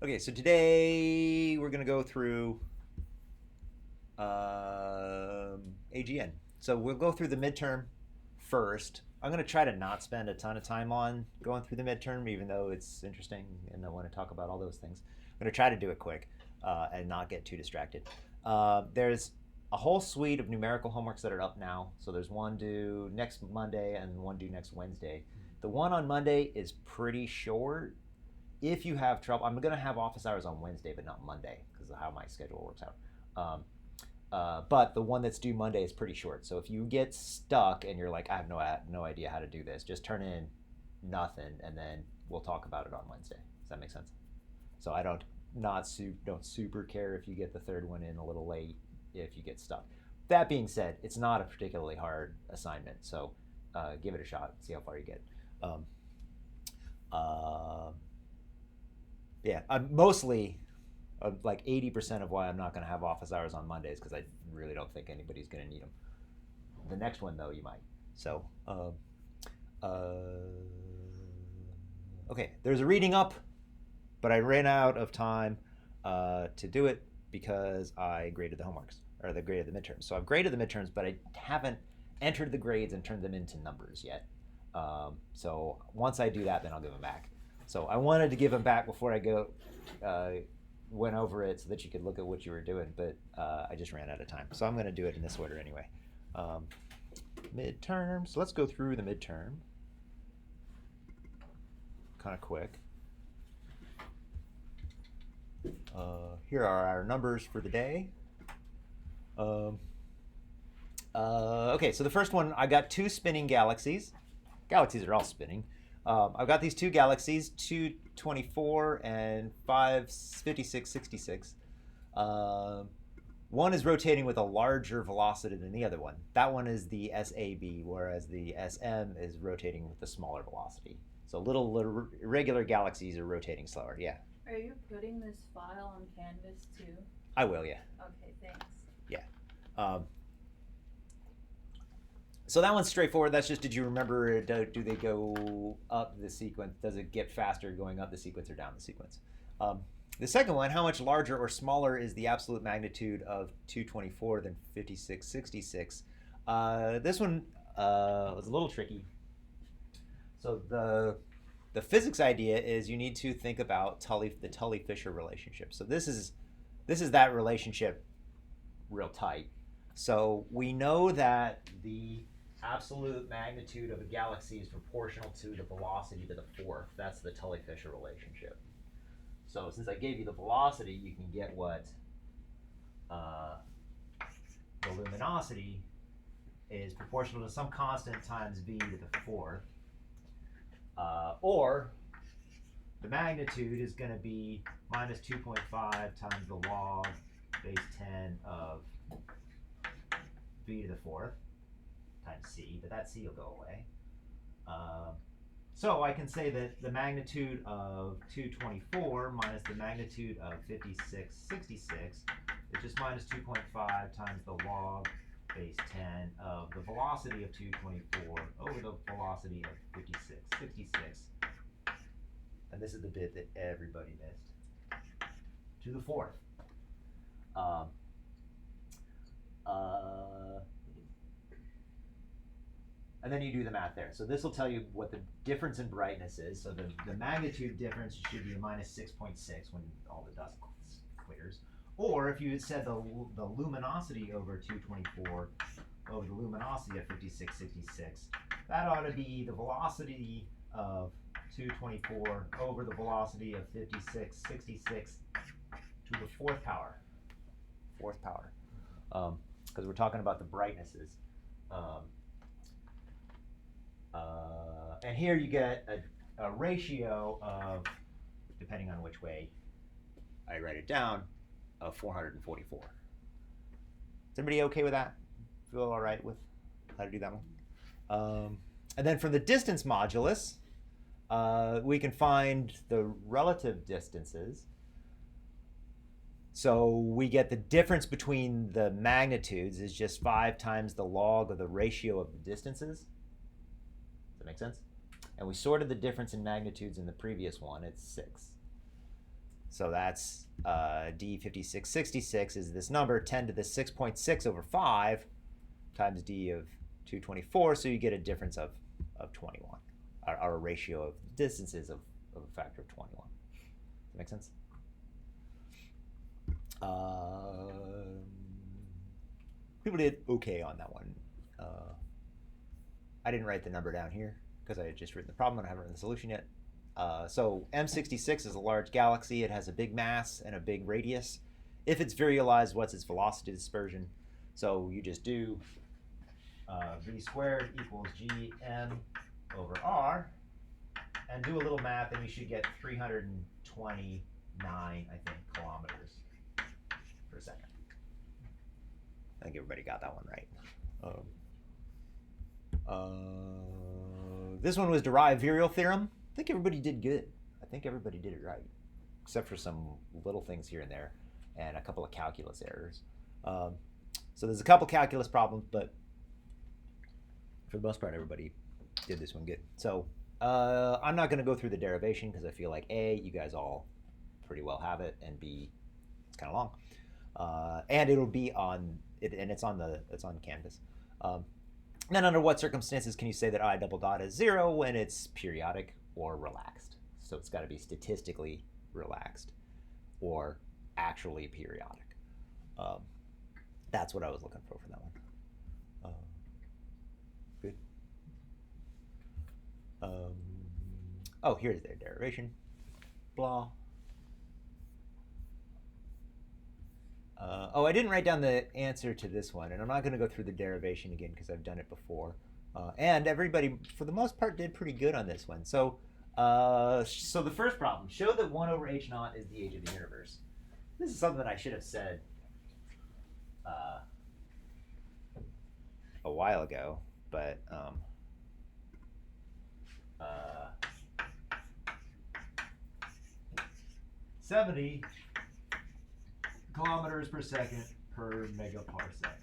Okay, so today we're going to go through AGN. So we'll go through the midterm first. I'm going to try to not spend a ton of time on going through the midterm, even though it's interesting and I want to talk about all those things. I'm going to try to do it quick and not get too distracted. There's a whole suite of numerical homeworks that are up now. So there's one due next Monday and one due next Wednesday. The one on Monday is pretty short. If you have trouble, I'm going to have office hours on Wednesday, but not Monday because of how my schedule works out. But the one that's due Monday is pretty short. So if you get stuck and you're like, I have no idea how to do this, just turn in nothing, and then we'll talk about it on Wednesday. Does that make sense? So I don't super care if you get the third one in a little late if you get stuck. That being said, it's not a particularly hard assignment, so give it a shot. See how far you get. Um, uh, yeah, I'm mostly like 80% of why I'm not going to have office hours on Mondays because I really don't think anybody's going to need them. The next one, though, you might. So, uh, okay, there's a reading up, but I ran out of time to do it because I graded the homeworks or the graded the midterms. So I've graded the midterms, but I haven't entered the grades and turned them into numbers yet. So once I do that, then I'll give them back. So I wanted to give them back before I uh, went over it so that you could look at what you were doing, but I just ran out of time. So I'm going to do it in this order anyway. Um, midterms. Let's go through the midterm kind of quick. Here are our numbers for the day. Um, okay, so the first one, I got two spinning galaxies. Galaxies are all spinning. I've got these two galaxies, 224 and 55666. One is rotating with a larger velocity than the other one. That one is the SAB, whereas the SM is rotating with a smaller velocity. So little irregular galaxies are rotating slower. Yeah, Are you putting this file on Canvas too? I will. Yeah, Okay, thanks. yeah. Um, so that one's straightforward. That's just, did you remember, do they go up the sequence? Does it get faster going up the sequence or down the sequence? The second one, how much larger or smaller is the absolute magnitude of 224 than 5666? This one was a little tricky. So the physics idea is you need to think about the Tully-Fisher relationship. So this is that relationship real tight. So we know that the absolute magnitude of a galaxy is proportional to the velocity to the fourth. That's the Tully-Fisher relationship. So since I gave you the velocity, you can get what the luminosity is proportional to some constant times v to the fourth. Or the magnitude is going to be minus 2.5 times the log base 10 of v to the fourth times c, but that c will go away. So I can say that the magnitude of 224 minus the magnitude of 5666 is just minus 2.5 times the log base 10 of the velocity of 224 over the velocity of 5666. And this is the bit that everybody missed. To the fourth. Um, and then you do the math there. So this will tell you what the difference in brightness is. So the magnitude difference should be a minus 6.6 when all the dust clears. Or if you had said the luminosity over 224 over the luminosity of 5666, that ought to be the velocity of 224 over the velocity of 5666 to the fourth power. Fourth power. Because we're talking about the brightnesses. And here you get a ratio of, depending on which way I write it down, of 444. Is everybody okay with that? Feel all right with how to do that one? And then from the distance modulus, we can find the relative distances. So we get the difference between the magnitudes is just 5 times the log of the ratio of the distances. Does that make sense? And we sorted the difference in magnitudes in the previous one. It's 6. So that's D5666 is this number, 10 to the 6.6 over 5 times D of 224. So you get a difference of 21, or a ratio of distances of a factor of 21. Does that make sense? People did okay on that one. I didn't write the number down here because I had just written the problem and I haven't written the solution yet. So M66 is a large galaxy. It has a big mass and a big radius. If it's virialized, what's its velocity dispersion? So you just do v squared equals gm over r, and do a little math, and you should get 329, I think, kilometers per second. I think everybody got that one right. This one was derived virial theorem. I think everybody did good. I think everybody did it right, except for some little things here and there, and a couple of calculus errors. So there's a couple calculus problems, but for the most part, everybody did this one good. So I'm not going to go through the derivation because I feel like A, you guys all pretty well have it, and B, it's kind of long, and it'll be on it, and it's on Canvas. Then under what circumstances can you say that I double dot is 0 when it's periodic or relaxed? So it's got to be statistically relaxed or actually periodic. That's what I was looking for that one. Good. Oh, here's their derivation. Blah. I didn't write down the answer to this one, and I'm not going to go through the derivation again because I've done it before. And everybody, for the most part, did pretty good on this one. So the first problem, show that 1 over h naught is the age of the universe. This is something that I should have said a while ago, but 70 kilometers per second per megaparsec.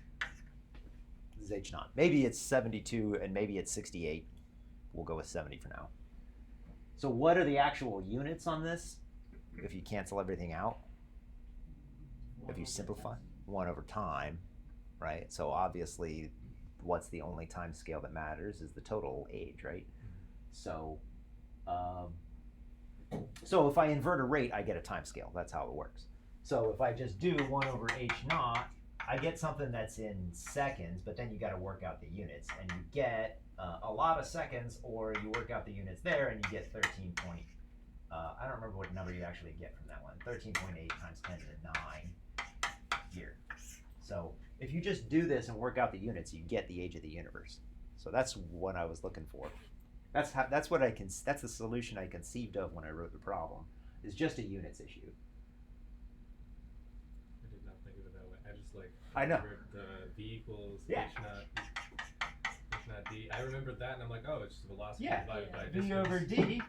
This is h naught. Maybe it's 72 and maybe it's 68. We'll go with 70 for now. So what are the actual units on this? If you cancel everything out, if you simplify, 1 over time, right? So obviously, what's the only time scale that matters is the total age, right? So, so if I invert a rate, I get a time scale. That's how it works. So if I just do 1 over h naught, I get something that's in seconds, but then you got to work out the units, and you get a lot of seconds, or you work out the units there, and you get 13 point. I don't remember what number you actually get from that one. 13.8 times 10 to the 9 here. So if you just do this and work out the units, you get the age of the universe. So that's what I was looking for. That's the solution I conceived of when I wrote the problem. It's just a units issue. I did not think of it that way. I just I know. the V equals Yeah. h naught d. I remembered that, and I'm like, oh, it's just velocity Yeah. divided by V distance. over d,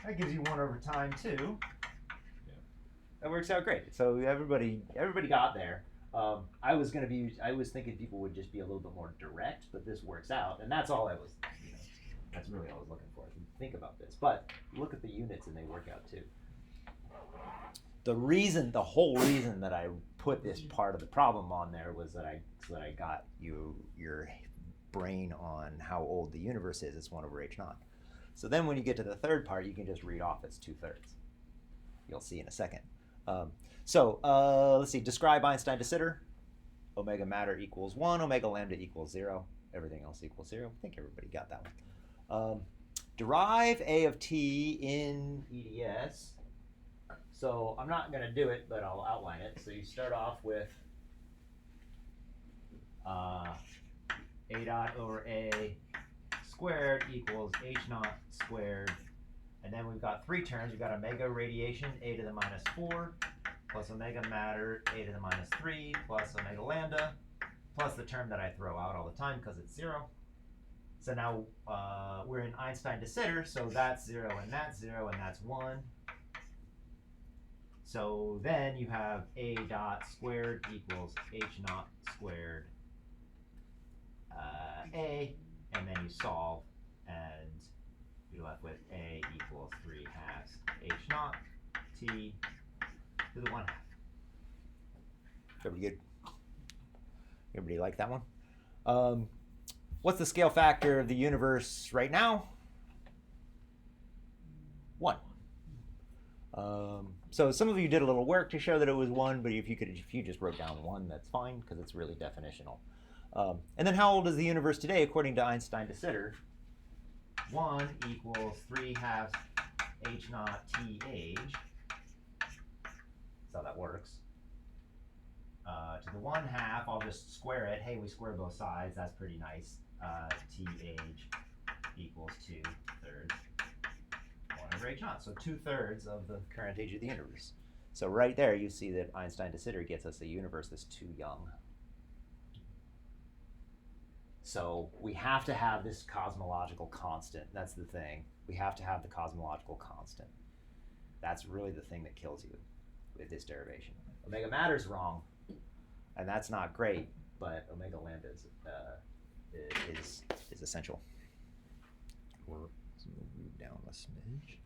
that gives you 1 over time too. Yeah. That works out great. So everybody got there. I was thinking people would just be a little bit more direct, but this works out, and that's all I was. That's really all I was looking for. Think about this, but look at the units, and they work out too. The whole reason that I put this part of the problem on there was so that I got your brain on how old the universe is. It's 1 over h naught. So then when you get to the third part, you can just read off it's 2/3. You'll see in a second. Let's see. Describe Einstein de Sitter. Omega matter equals 1. Omega lambda equals 0. Everything else equals 0. I think everybody got that one. Derive A of t in EDS. So I'm not going to do it, but I'll outline it. So you start off with A dot over A squared equals h naught squared. And then we've got 3 terms. We've got omega radiation, a to the minus 4, plus omega matter, a to the minus 3, plus omega lambda, plus the term that I throw out all the time because it's 0. So now we're in Einstein de Sitter, so that's 0 and that's 0 and that's 1. So then you have a dot squared equals h naught squared a, and then you solve, and you're left with a equals 3 halves h naught t to the 1/2. Everybody good? Everybody like that one? What's the scale factor of the universe right now? 1. So some of you did a little work to show that it was 1, but if you just wrote down 1, that's fine because it's really definitional. And then how old is the universe today according to Einstein de Sitter? 1 equals 3/2 h naught t age. That's how that works. To the 1/2, I'll just square it. Hey, we square both sides. That's pretty nice. T age equals 2/3. 1/h naught. So 2/3 of the current age of the universe. So right there, you see that Einstein de Sitter gets us a universe that's too young. So we have to have this cosmological constant. That's the thing. We have to have the cosmological constant. That's really the thing that kills you with this derivation. Omega matter's wrong, and that's not great, but omega lambda is essential. We'll move down a smidge.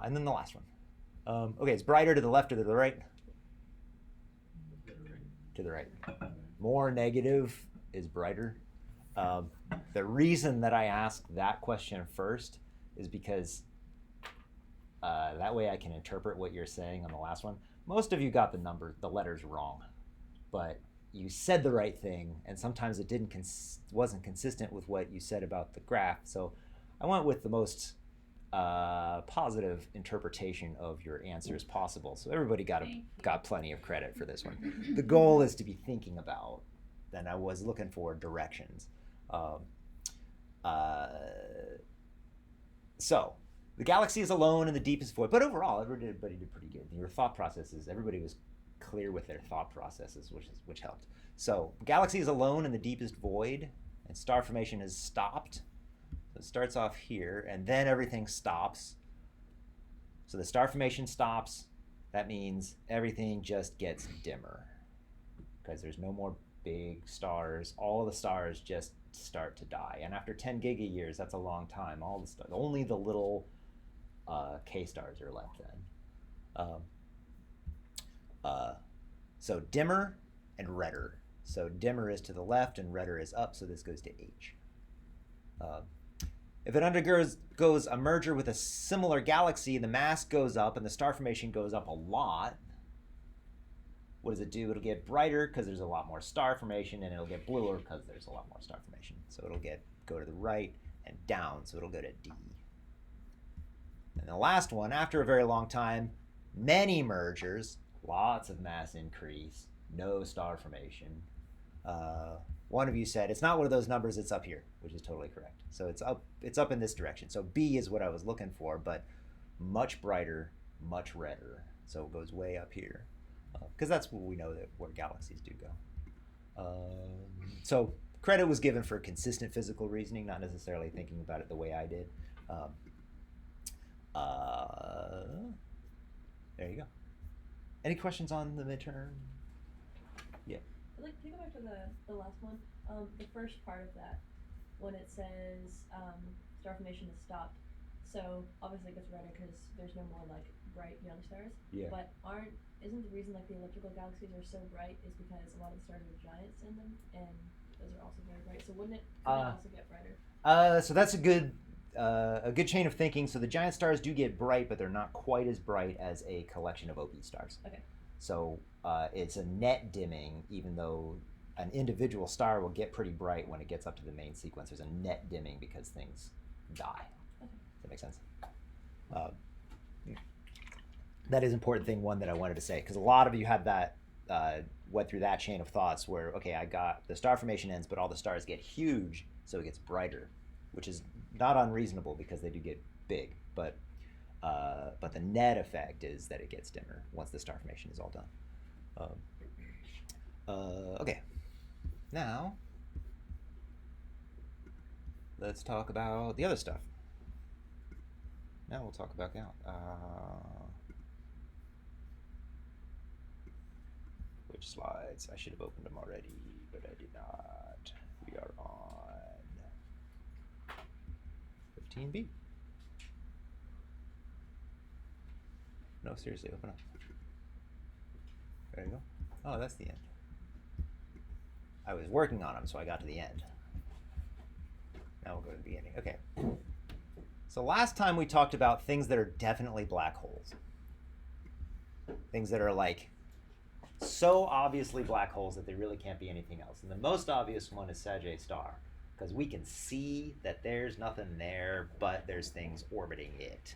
And then the last one. Okay, it's brighter to the left or to the right? To the right. More negative is brighter. The reason that I asked that question first is because that way I can interpret what you're saying on the last one. Most of you got the letters wrong, but you said the right thing, and sometimes it wasn't consistent with what you said about the graph. So I went with the most positive interpretation of your answers possible. So everybody got plenty of credit for this one. The goal is to be thinking about, then I was looking for directions. So the galaxy is alone in the deepest void, but overall everybody did pretty good. Your thought processes, everybody was clear with their thought processes, which helped. So galaxy is alone in the deepest void, and star formation has stopped. So it starts off here, and then everything stops. So the star formation stops. That means everything just gets dimmer because there's no more big stars. All of the stars just start to die. And after 10 gigayears, that's a long time. Only the little K stars are left then. So dimmer and redder. So dimmer is to the left and redder is up, so this goes to H. If it undergoes a merger with a similar galaxy, the mass goes up and the star formation goes up a lot. What does it do? It'll get brighter because there's a lot more star formation, and it'll get bluer because there's a lot more star formation. So it'll go to the right and down, so it'll go to D. And the last one, after a very long time, many mergers, lots of mass increase, no star formation. One of you said it's not one of those numbers, it's up here, which is totally correct. So it's up in this direction. So B is what I was looking for, but much brighter, much redder. So it goes way up here, because that's what we know where galaxies do go. So credit was given for consistent physical reasoning, not necessarily thinking about it the way I did. There you go. Any questions on the midterm? Yeah. I'd like to go back to the last one. The first part of that, when it says star formation is stopped. So obviously it gets redder because there's no more like bright young stars. Yeah. But isn't the reason like the elliptical galaxies are so bright is because a lot of the stars have giants in them, and those are also very bright. So could it also get brighter? So that's a good chain of thinking. So the giant stars do get bright, but they're not quite as bright as a collection of OP stars. Okay. So it's a net dimming, even though an individual star will get pretty bright when it gets up to the main sequence. There's a net dimming because things die. Okay. Does that make sense? That is an important thing, one that I wanted to say, because a lot of you had that, went through that chain of thoughts where, okay, I got the star formation ends, but all the stars get huge, so it gets brighter, which is not unreasonable because they do get big, but the net effect is that it gets dimmer once the star formation is all done. Okay, now let's talk about the other stuff. Now we'll talk about which slides? I should have opened them already, but I did not. We are on 19b. No, seriously, open up. There you go. Oh, that's the end. I was working on them, so I got to the end. Now we'll go to the beginning. Okay. So last time we talked about things that are definitely black holes. Things that are like so obviously black holes that they really can't be anything else. And the most obvious one is Sagittarius star, because we can see that there's nothing there, but there's things orbiting it.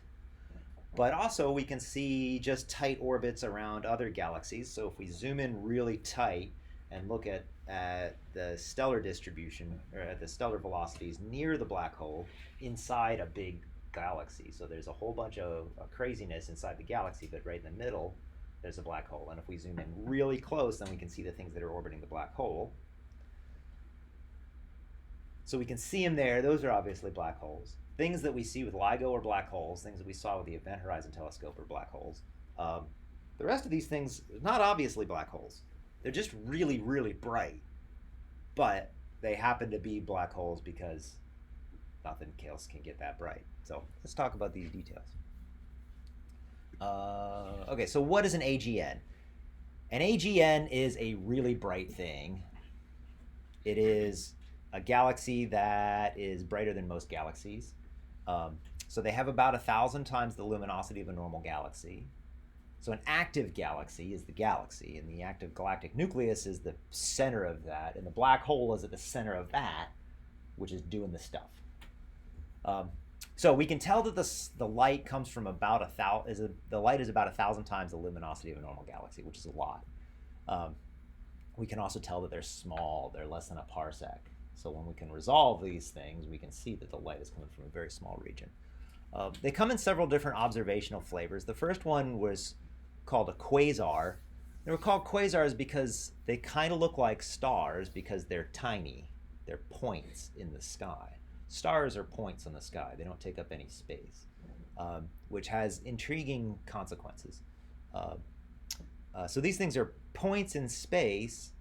But also we can see just tight orbits around other galaxies. So if we zoom in really tight and look at the stellar distribution, or at the stellar velocities near the black hole inside a big galaxy. So there's a whole bunch of craziness inside the galaxy, but right in the middle there's a black hole. And if we zoom in really close, then we can see the things that are orbiting the black hole. So we can see them there. Those are obviously black holes. Things that we see with LIGO are black holes. Things that we saw with the Event Horizon Telescope are black holes. The rest of these things are not obviously black holes. They're just really, really bright. But they happen to be black holes because nothing else can get that bright. So let's talk about these details. Okay, so what is an AGN? An AGN is a really bright thing. It is a galaxy that is brighter than most galaxies. So they have about 1,000 times the luminosity of a normal galaxy. So an active galaxy is the galaxy, and the active galactic nucleus is the center of that, and the black hole is at the center of that, which is doing the stuff. So we can tell that the light comes from about the light is about 1,000 times the luminosity of a normal galaxy, which is a lot. We can also tell that they're small; they're less than a parsec. So when we can resolve these things, we can see that the light is coming from a very small region. They come in several different observational flavors. The first one was called a quasar. They were called quasars because they kind of look like stars because they're tiny. They're points in the sky. Stars are points in the sky. They don't take up any space, which has intriguing consequences. So these things are points in space,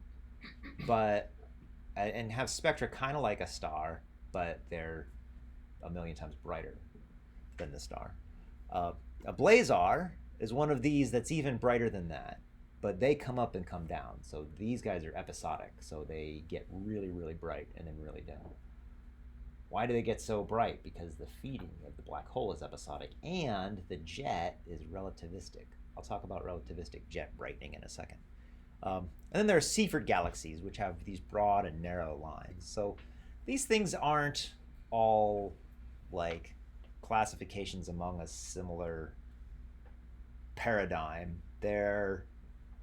but and have spectra kind of like a star, but they're 1,000,000 times brighter than the star. A blazar is one of these that's even brighter than that, but they come up and come down. So these guys are episodic, so they get really, really bright and then really dim. Why do they get so bright? Because the feeding of the black hole is episodic, and the jet is relativistic. I'll talk about relativistic jet brightening in a second. And then there are Seyfert galaxies, which have these broad and narrow lines. So these things aren't all like classifications among a similar paradigm. They're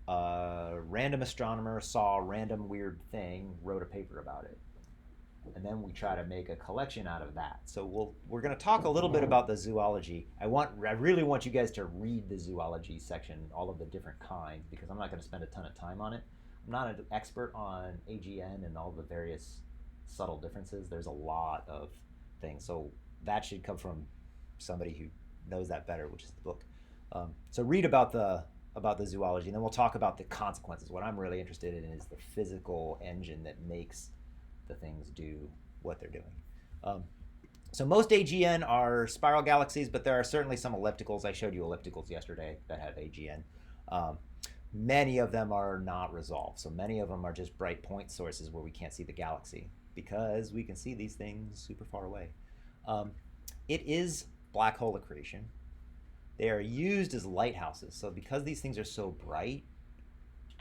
random astronomer saw a random weird thing, wrote a paper about it, and then we try to make a collection out of that. So we're going to talk a little bit about the zoology. I really want you guys to read the zoology section, all of the different kinds, because I'm not going to spend a ton of time on it. I'm not an expert on AGN and all the various subtle differences. There's a lot of things, so that should come from somebody who knows that better, which is the book. So read about the zoology, and then we'll talk about the consequences. What I'm really interested in is the physical engine that makes the things do what they're doing. So most AGN are spiral galaxies, but there are certainly some ellipticals. I showed you ellipticals yesterday that have AGN. Many of them are not resolved, so many of them are just bright point sources where we can't see the galaxy because we can see these things super far away. It is black hole accretion. They are used as lighthouses, so because these things are so bright,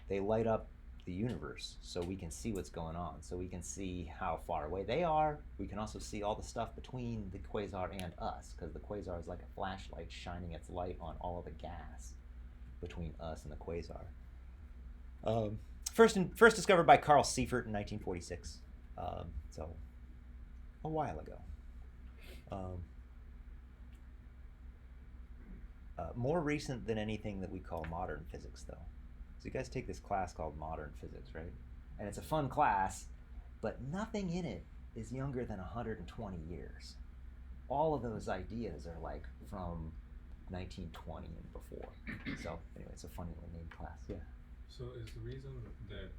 they light up the universe so we can see what's going on, so we can see how far away they are. We can also see all the stuff between the quasar and us, because the quasar is like a flashlight shining its light on all of the gas between us and the quasar. First discovered by Carl Seyfert in 1946, so a while ago. More recent than anything that we call modern physics, though. So you guys take this class called Modern Physics, right? And it's a fun class, but nothing in it is younger than 120 years. All of those ideas are like from 1920 and before. So anyway, it's a funny little named class. Yeah. So is the reason that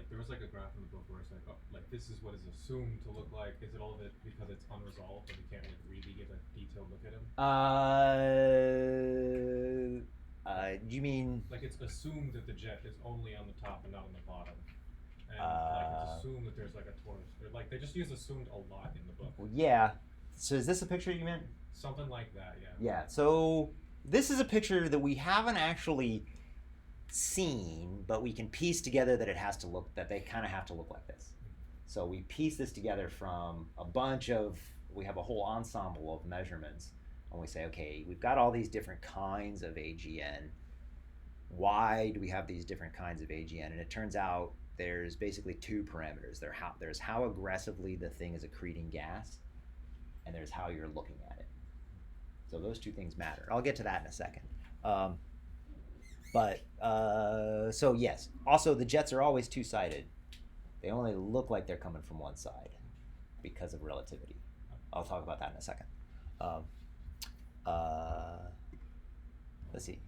there was like a graph in the book where it's like, oh, like this is what is assumed to look like. Is it all of it because it's unresolved and we can't like really get a detailed look at him? You mean Like it's assumed that the jet is only on the top and not on the bottom, and like it's assumed that there's like a torus. Or like they just use assumed a lot in the book. yeah? So is this a picture you meant? Something like that, yeah. Yeah. So this is a picture that we haven't actually seen, but we can piece together that they kind of have to look like this. So we piece this together from we have a whole ensemble of measurements, and we say, okay, we've got all these different kinds of AGN. Why do we have these different kinds of AGN? And it turns out there's basically two parameters. There's how aggressively the thing is accreting gas, and there's how you're looking at it. So those two things matter. I'll get to that in a second. So yes, also the jets are always two-sided. They only look like they're coming from one side because of relativity. I'll talk about that in a second. Let's see.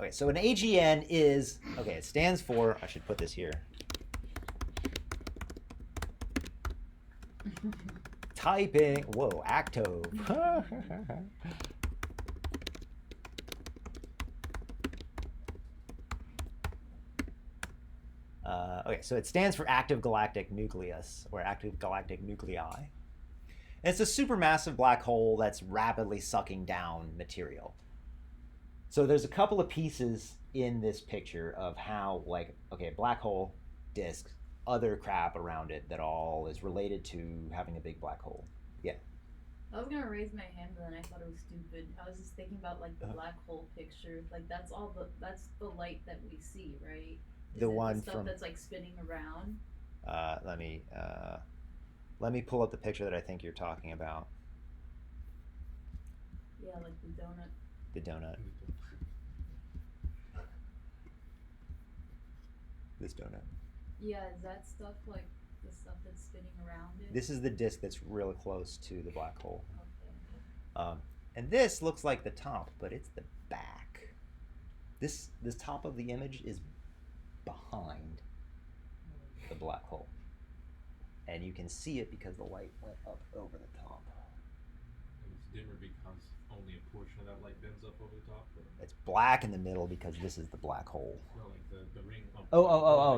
Okay, so an AGN is, it stands for, I should put this here. Typing, whoa, Actove. So it stands for active galactic nucleus, or active galactic nuclei. And it's a supermassive black hole that's rapidly sucking down material. So there's a couple of pieces in this picture of how, black hole, disk, other crap around it that all is related to having a big black hole. Yeah. I was gonna raise my hand, but then I thought it was stupid. I was just thinking about the black hole picture. Like that's the light that we see, right? The one stuff from that's like spinning around. Let me pull up the picture that I think you're talking about. Yeah, like the donut. The donut. This donut. Yeah, is that stuff like the stuff that's spinning around it? This is the disk that's really close to the black hole. Okay. And this looks like the top, but it's the back. This top of the image is behind the black hole. And you can see it because the light went up over the top. And it's dimmer because only a portion of that light bends up over the top? Or? It's black in the middle because this is the black hole. No, like the ring.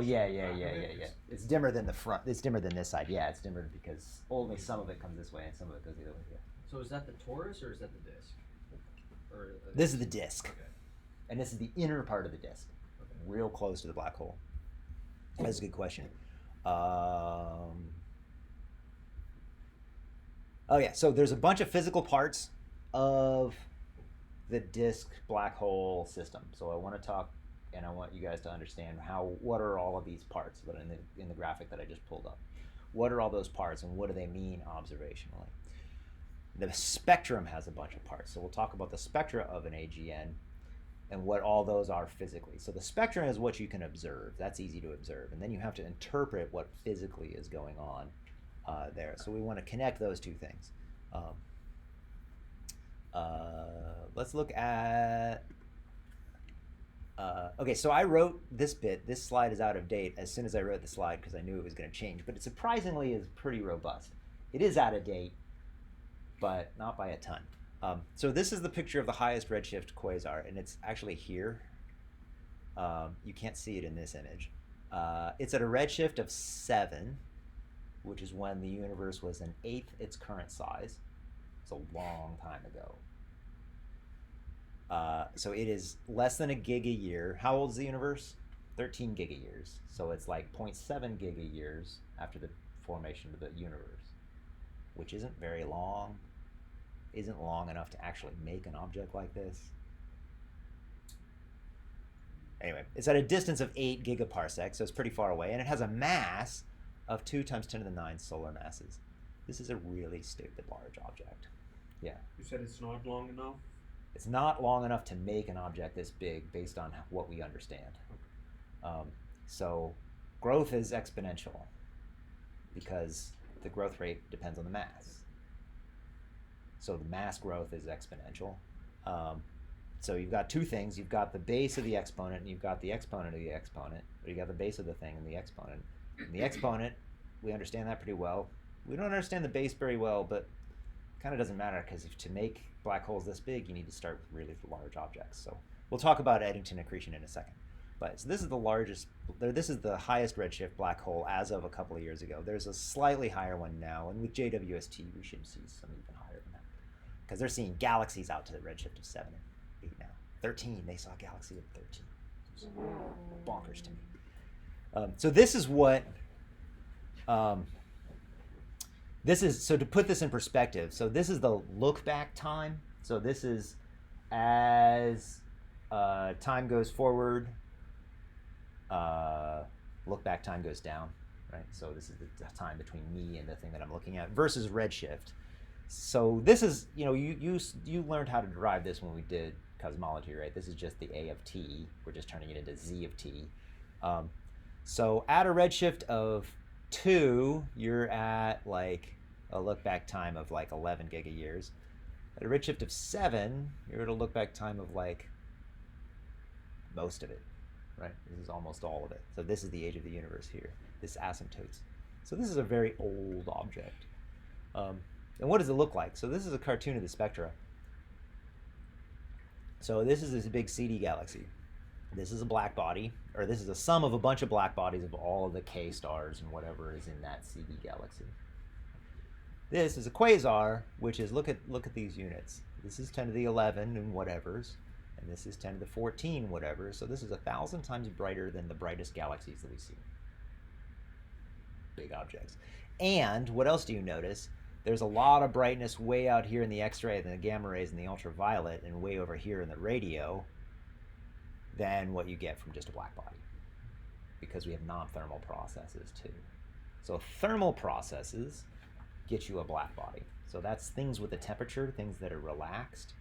Yeah. It's dimmer than the front. It's dimmer than this side. Yeah, it's dimmer because only some of it comes this way and some of it goes the other way. Yeah. So is that the torus or is that the disk? This is the disk. Okay. And this is the inner part of the disk. Okay. Real close to the black hole. That's a good question. So there's a bunch of physical parts of the disk black hole system. So I want to talk, and I want you guys to understand what are all of these parts that in the graphic that I just pulled up. What are all those parts, and what do they mean observationally? The spectrum has a bunch of parts. So we'll talk about the spectra of an AGN and what all those are physically. So the spectrum is what you can observe. That's easy to observe. And then you have to interpret what physically is going on there. So we want to connect those two things. Let's look at... so I wrote this bit. This slide is out of date as soon as I wrote the slide because I knew it was going to change. But it surprisingly is pretty robust. It is out of date, but not by a ton. So this is the picture of the highest redshift quasar, and it's actually here. You can't see it in this image. It's at a redshift of 7, which is when the universe was an eighth its current size. It's a long time ago. So it is less than a gig a year. How old is the universe? 13 gigayears. So it's like 0.7 gigayears after the formation of the universe, which isn't very long. Isn't long enough to actually make an object like this. Anyway, it's at a distance of 8 gigaparsecs, so it's pretty far away, and it has a mass of 2 times 10 to the 9 solar masses. This is a really stupid large object. Yeah. You said it's not long enough? It's not long enough to make an object this big based on what we understand. So growth is exponential because the growth rate depends on the mass. So the mass growth is exponential. so you've got two things. You've got the base of the exponent, and you've got the exponent of the exponent. Or you got the base of the thing and the exponent. And the exponent, we understand that pretty well. We don't understand the base very well, but it kind of doesn't matter, because to make black holes this big, you need to start with really large objects. So we'll talk about Eddington accretion in a second. But so this is the largest, this is the highest redshift black hole as of a couple of years ago. There's a slightly higher one now, and with JWST, we should see some even higher than that, because they're seeing galaxies out to the redshift of 7 and 8 now. 13, they saw a galaxy at 13. It's bonkers to me. So this is what, this is, so to put this in perspective, so this is the look back time. So this is as time goes forward, look back time goes down, right? So this is the time between me and the thing that I'm looking at versus redshift. So this is, you learned how to derive this when we did cosmology, right? This is just the A of t. We're just turning it into z of t. So at a redshift of 2, you're at like a look back time of like 11 gigayears. At a redshift of 7, you're at a look back time of like most of it, right? This is almost all of it. So this is the age of the universe here, this asymptotes. So this is a very old object. And what does it look like? So this is a cartoon of the spectra. So this is this big CD galaxy. This is a black body, or this is a sum of a bunch of black bodies of all of the K stars and whatever is in that CD galaxy. This is a quasar, which is, look at these units. This is 10 to the 11 and whatevers, and this is 10 to the 14 whatever. So this is 1,000 times brighter than the brightest galaxies that we see. Big objects. And what else do you notice? There's a lot of brightness way out here in the X-ray and the gamma rays and the ultraviolet, and way over here in the radio, than what you get from just a black body, because we have non-thermal processes too. So thermal processes get you a black body. So that's things with a temperature, things that are relaxed.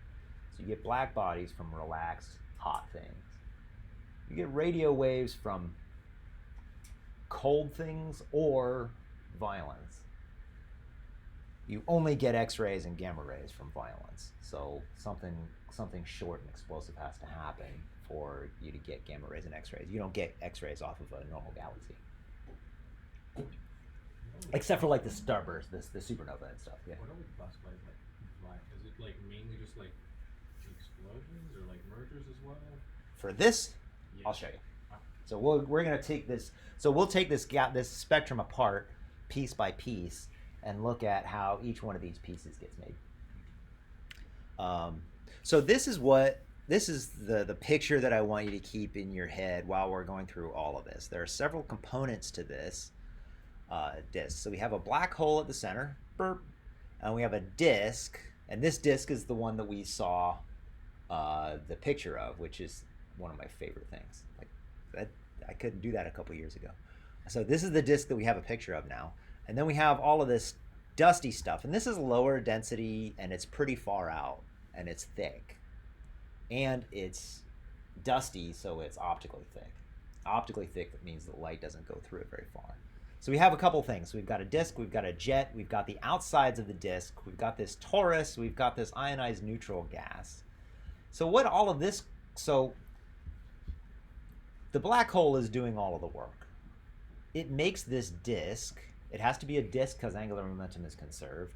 So you get black bodies from relaxed, hot things. You get radio waves from cold things or violence. You only get X-rays and gamma rays from violence. So something short and explosive has to happen for you to get gamma rays and X-rays. You don't get X-rays off of a normal galaxy, except for like the starburst, the supernova and stuff. Yeah. What are we classified like black? Is it like mainly just like explosions or like mergers as well? For this, Yeah. I'll show you. So we're gonna take this. So we'll take this spectrum apart piece by piece and look at how each one of these pieces gets made. So this is the picture that I want you to keep in your head while we're going through all of this. There are several components to this disk. So we have a black hole at the center, burp, and we have a disk, and this disk is the one that we saw the picture of, which is one of my favorite things. Like that, I couldn't do that a couple years ago. So this is the disk that we have a picture of now, and then we have all of this dusty stuff, and this is lower density, and it's pretty far out, and it's thick, and it's dusty, so it's optically thick. Optically thick means the light doesn't go through it very far. So we have a couple things. So we've got a disk, we've got a jet, we've got the outsides of the disk, we've got this torus, we've got this ionized neutral gas. So what all of this, so the black hole is doing all of the work. It makes this disk. It has to be a disk because angular momentum is conserved,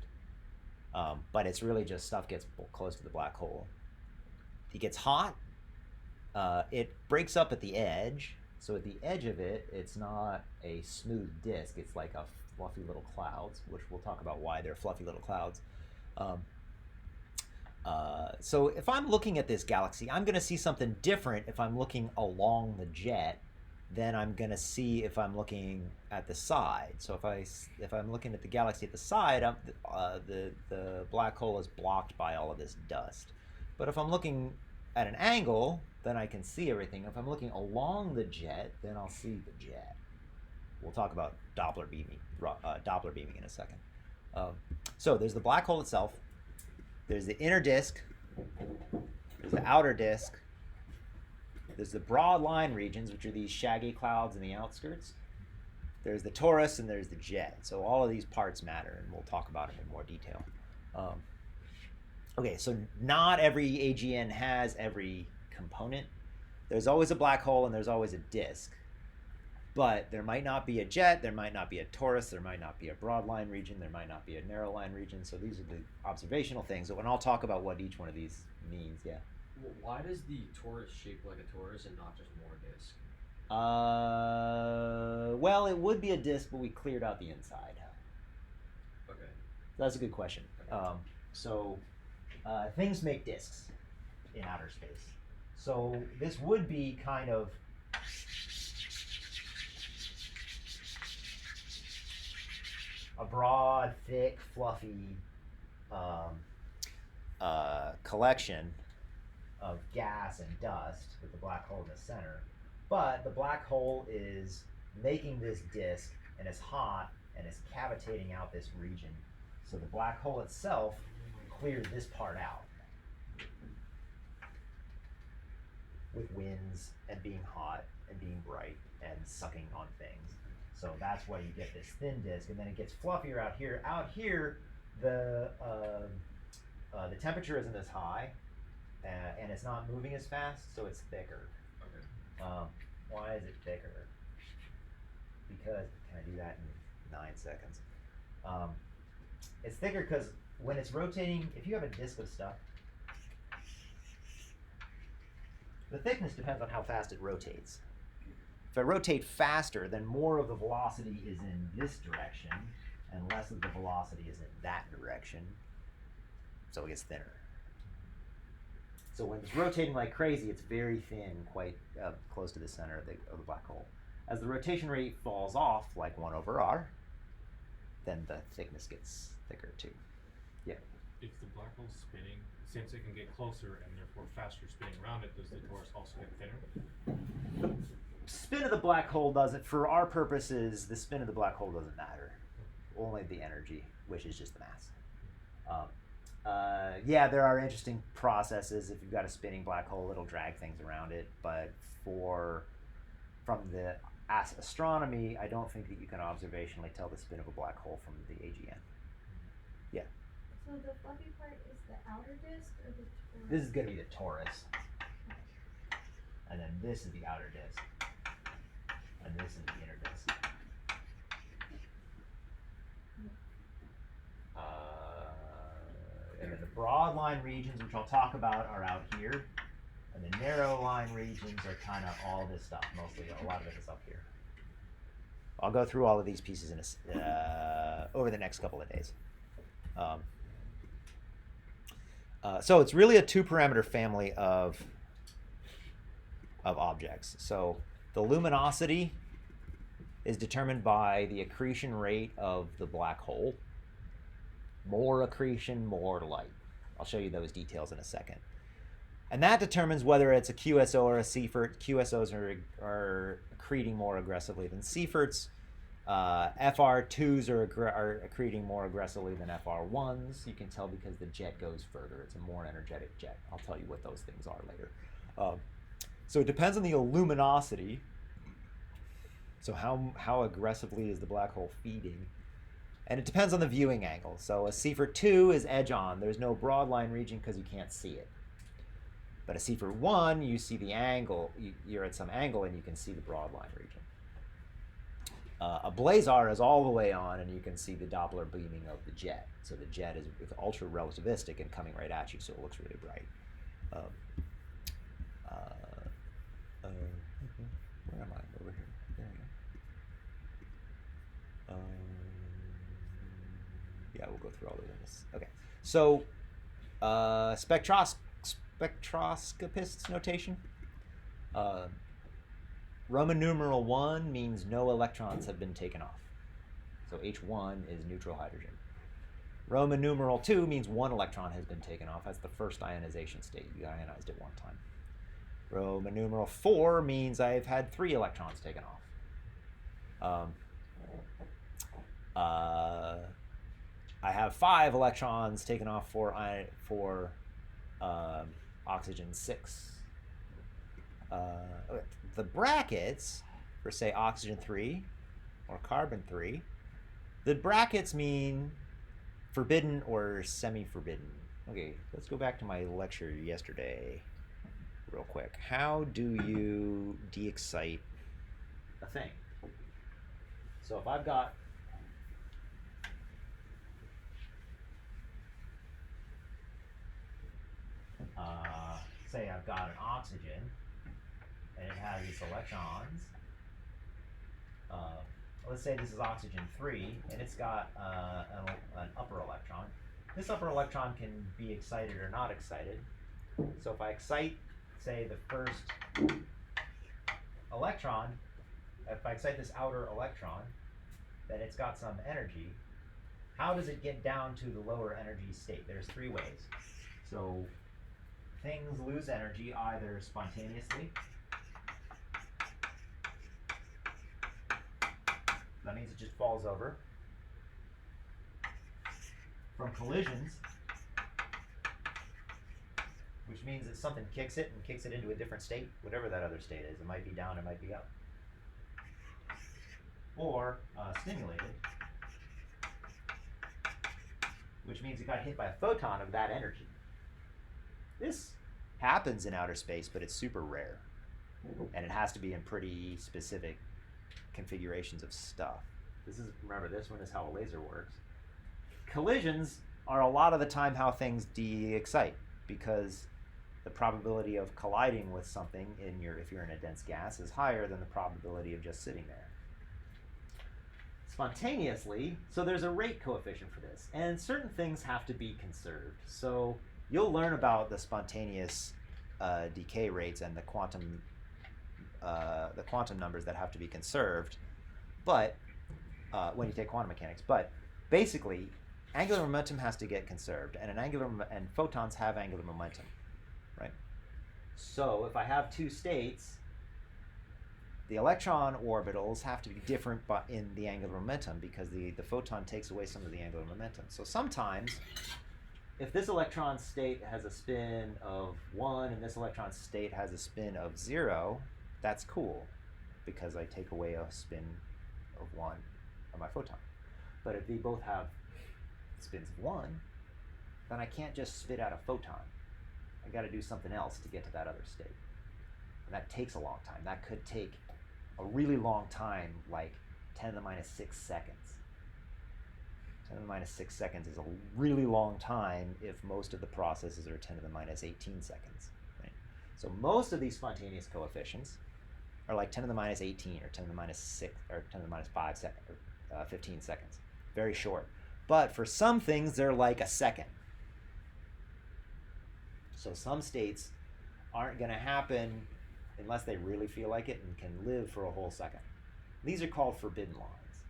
but it's really just stuff gets close to the black hole. It gets hot, it breaks up at the edge. So at the edge of it, it's not a smooth disk. It's like a fluffy little clouds, which we'll talk about why they're fluffy little clouds. So if I'm looking at this galaxy, I'm going to see something different if I'm looking along the jet than I'm going to see if I'm looking at the side. So if I'm looking at the galaxy at the side, the black hole is blocked by all of this dust. But if I'm looking at an angle, then I can see everything. If I'm looking along the jet, then I'll see the jet. We'll talk about Doppler beaming in a second. So there's the black hole itself. There's the inner disk. There's the outer disk. There's the broad line regions, which are these shaggy clouds in the outskirts. There's the torus, and there's the jet. So all of these parts matter, and we'll talk about them in more detail. Okay, so not every AGN has every component. There's always a black hole and there's always a disk. But there might not be a jet, there might not be a torus, there might not be a broad line region, there might not be a narrow line region. So these are the observational things. And I'll talk about what each one of these means, yeah. Why does the torus shape like a torus and not just more disk? Well, it would be a disk, but we cleared out the inside. Okay. That's a good question. Okay. Things make disks in outer space. So this would be kind of a broad, thick, fluffy collection of gas and dust with the black hole in the center. But the black hole is making this disk, and it's hot, and it's cavitating out this region. So the black hole itself clears this part out with winds and being hot and being bright and sucking on things. So that's why you get this thin disk, and then it gets fluffier out here. Out here, the temperature isn't as high, and it's not moving as fast, so it's thicker. Okay. Why is it thicker? Because, can I do that in 9 seconds? It's thicker because when it's rotating, if you have a disk of stuff, the thickness depends on how fast it rotates. If I rotate faster, then more of the velocity is in this direction, and less of the velocity is in that direction, so it gets thinner. So when it's rotating like crazy, it's very thin, quite close to the center of the black hole. As the rotation rate falls off, like 1 over r, then the thickness gets thicker too. Yeah. If the black hole's spinning, since it can get closer and therefore faster spinning around it, does the torus also get thinner? The spin of the black hole doesn't, for our purposes, the spin of the black hole doesn't matter. Only the energy, which is just the mass. Yeah, there are interesting processes. If you've got a spinning black hole, it'll drag things around it. But from the astronomy, I don't think that you can observationally tell the spin of a black hole from the AGN. Yeah. So the fluffy part is the outer disk or the torus? This is going to be the torus. And then this is the outer disk. And this is the inner disk. And then the broad line regions, which I'll talk about, are out here. And the narrow line regions are kind of all this stuff. Mostly, a lot of it is up here. I'll go through all of these pieces in over the next couple of days. So it's really a 2-parameter family of objects. So the luminosity is determined by the accretion rate of the black hole. More accretion, more light. I'll show you those details in a second. And that determines whether it's a QSO or a Seyfert. QSOs are accreting more aggressively than Seyferts. FR2s are accreting more aggressively than FR1s. You can tell because the jet goes further. It's a more energetic jet. I'll tell you what those things are later. So it depends on the luminosity. So how aggressively is the black hole feeding? And it depends on the viewing angle. So a Seyfert 2 is edge on. There's no broad line region because you can't see it. But a Seyfert 1, you see the angle. You're at some angle and you can see the broad line region. A blazar is all the way on and you can see the Doppler beaming of the jet. So the jet is ultra relativistic and coming right at you, so it looks really bright. Where am I? Over here. There we go. Yeah, we'll go through all of this. Okay. So spectroscopist's notation. Roman numeral 1 means no electrons have been taken off. So H1 is neutral hydrogen. Roman numeral 2 means 1 electron has been taken off. That's the first ionization state. You ionized it 1 time. Roman numeral 4 means I've had 3 electrons taken off. I have 5 electrons taken off for oxygen 6. The brackets for, say, oxygen 3 or carbon 3, the brackets mean forbidden or semi-forbidden. Okay, let's go back to my lecture yesterday real quick. How do you de-excite a thing? So if I've got say I've got an oxygen and it has its electrons. Let's say this is oxygen 3 and it's got an upper electron. This upper electron can be excited or not excited. So if I excite, say, the first electron, if I excite this outer electron, then it's got some energy. How does it get down to the lower energy state? There's 3 ways. So things lose energy either spontaneously. That means it just falls over. From collisions, which means that something kicks it and kicks it into a different state, whatever that other state is. It might be down, it might be up. Or stimulated, which means it got hit by a photon of that energy. This happens in outer space, but it's super rare. And it has to be in pretty specific configurations of stuff. Remember, this one is how a laser works. Collisions are a lot of the time how things de-excite, because the probability of colliding with something if you're in a dense gas is higher than the probability of just sitting there. Spontaneously, so there's a rate coefficient for this, and certain things have to be conserved. So you'll learn about the spontaneous decay rates and the quantum numbers that have to be conserved, but when you take quantum mechanics. But basically, angular momentum has to get conserved, and photons have angular momentum, right? So if I have 2 states, the electron orbitals have to be different in the angular momentum, because the photon takes away some of the angular momentum. So sometimes, if this electron state has a spin of 1 and this electron state has a spin of 0, that's cool, because I take away a spin of 1 of my photon. But if they both have spins of 1, then I can't just spit out a photon. I got to do something else to get to that other state. And that takes a long time. That could take a really long time, like 10 to the minus 6 seconds. 10 to the minus 6 seconds is a really long time if most of the processes are 10 to the minus 18 seconds. Right? So most of these spontaneous coefficients are like 10 to the minus 18 or 10 to the minus 6 or 10 to the minus 5 seconds or 15 seconds. Very short. But for some things, they're like a second. So some states aren't going to happen unless they really feel like it and can live for a whole second. These are called forbidden lines.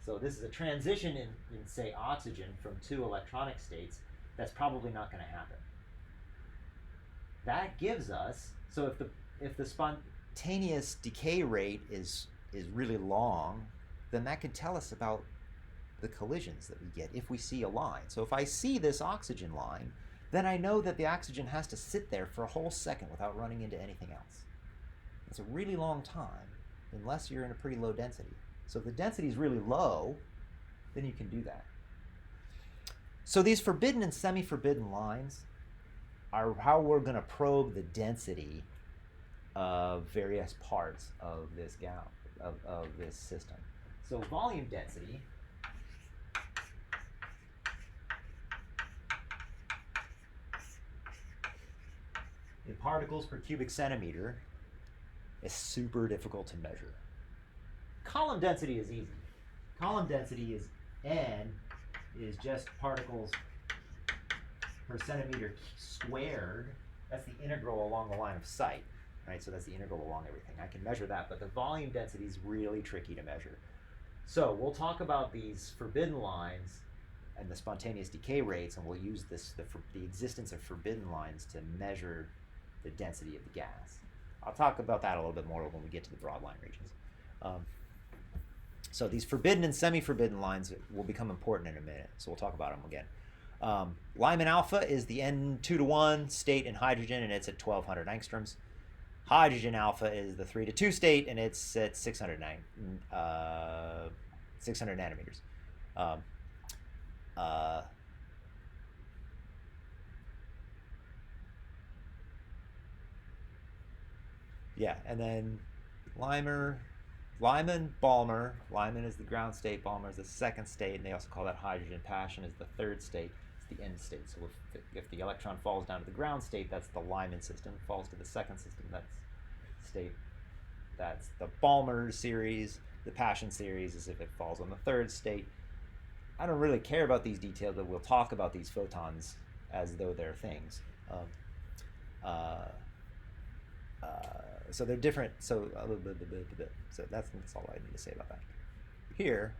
So this is a transition in say, oxygen from 2 electronic states that's probably not going to happen. That gives us, so if the spontaneous decay rate is really long, then that can tell us about the collisions that we get if we see a line. So if I see this oxygen line, then I know that the oxygen has to sit there for a whole second without running into anything else. It's a really long time, unless you're in a pretty low density. So if the density is really low, then you can do that. So these forbidden and semi-forbidden lines are how we're going to probe the density of various parts of this of this system. So volume density in particles per cubic centimeter is super difficult to measure. Column density is easy. Column density is N is just particles per centimeter squared. That's the integral along the line of sight, right? So that's the integral along everything. I can measure that, but the volume density is really tricky to measure. So we'll talk about these forbidden lines and the spontaneous decay rates, and we'll use the existence of forbidden lines to measure the density of the gas. I'll talk about that a little bit more when we get to the broad line regions. So these forbidden and semi-forbidden lines will become important in a minute, so we'll talk about them again. Lyman alpha is the N2-to-1 state in hydrogen, and it's at 1200 angstroms. Hydrogen alpha is the 3-to-2 state, and it's at 600 nanometers. Yeah, and then Lyman, Balmer. Lyman is the ground state, Balmer is the second state, and they also call that hydrogen. Passion is the third state. It's the end state. So if the electron falls down to the ground state, that's the Lyman system. Falls to the second system, that's state. That's the Balmer series. The Passion series is if it falls on the third state. I don't really care about these details, but we'll talk about these photons as though they're things. So they're different. So that's all I need to say about that. Here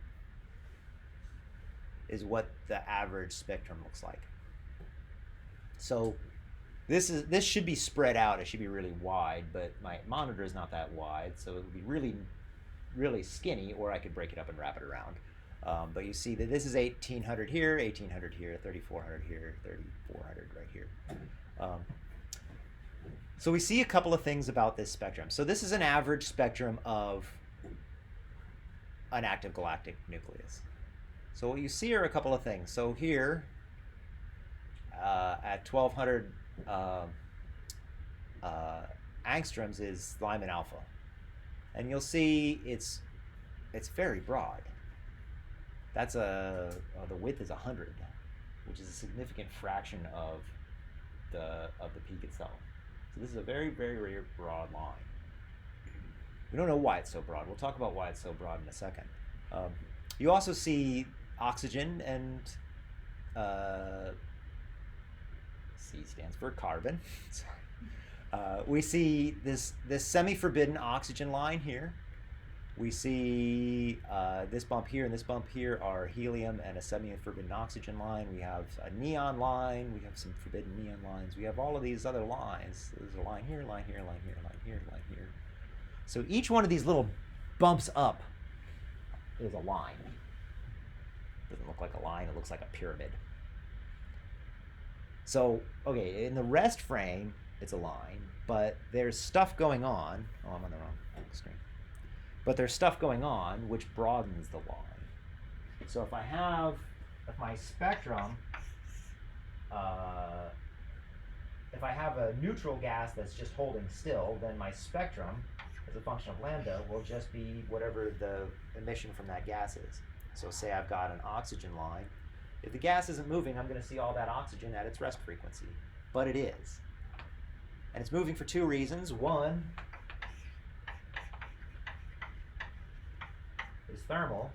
is what the average spectrum looks like. So this should be spread out. It should be really wide, but my monitor is not that wide, so it would be really, really skinny, or I could break it up and wrap it around. But you see that this is 1800 here, 1800 here, 3400 here, 3400 right here. So we see a couple of things about this spectrum. So this is an average spectrum of an active galactic nucleus. So what you see are a couple of things. So here, at 1200 angstroms is Lyman alpha, and you'll see it's very broad. That's the width is 100, which is a significant fraction of the peak itself. So this is a very, very, very broad line. We don't know why it's so broad. We'll talk about why it's so broad in a second. You also see oxygen, and C stands for carbon. We see this semi-forbidden oxygen line here. We see this bump here and this bump here are helium and a semi-forbidden oxygen line. We have a neon line. We have some forbidden neon lines. We have all of these other lines. There's a line here, line here, line here, line here, line here. So each one of these little bumps up is a line. Doesn't look like a line. It looks like a pyramid. So, okay, in the rest frame, it's a line, but there's stuff going on. Oh, I'm on the wrong screen. But there's stuff going on which broadens the line. So if my spectrum, if I have a neutral gas that's just holding still, then my spectrum, as a function of lambda, will just be whatever the emission from that gas is. So say I've got an oxygen line. If the gas isn't moving, I'm going to see all that oxygen at its rest frequency. But it is. And it's moving for two reasons. One is thermal,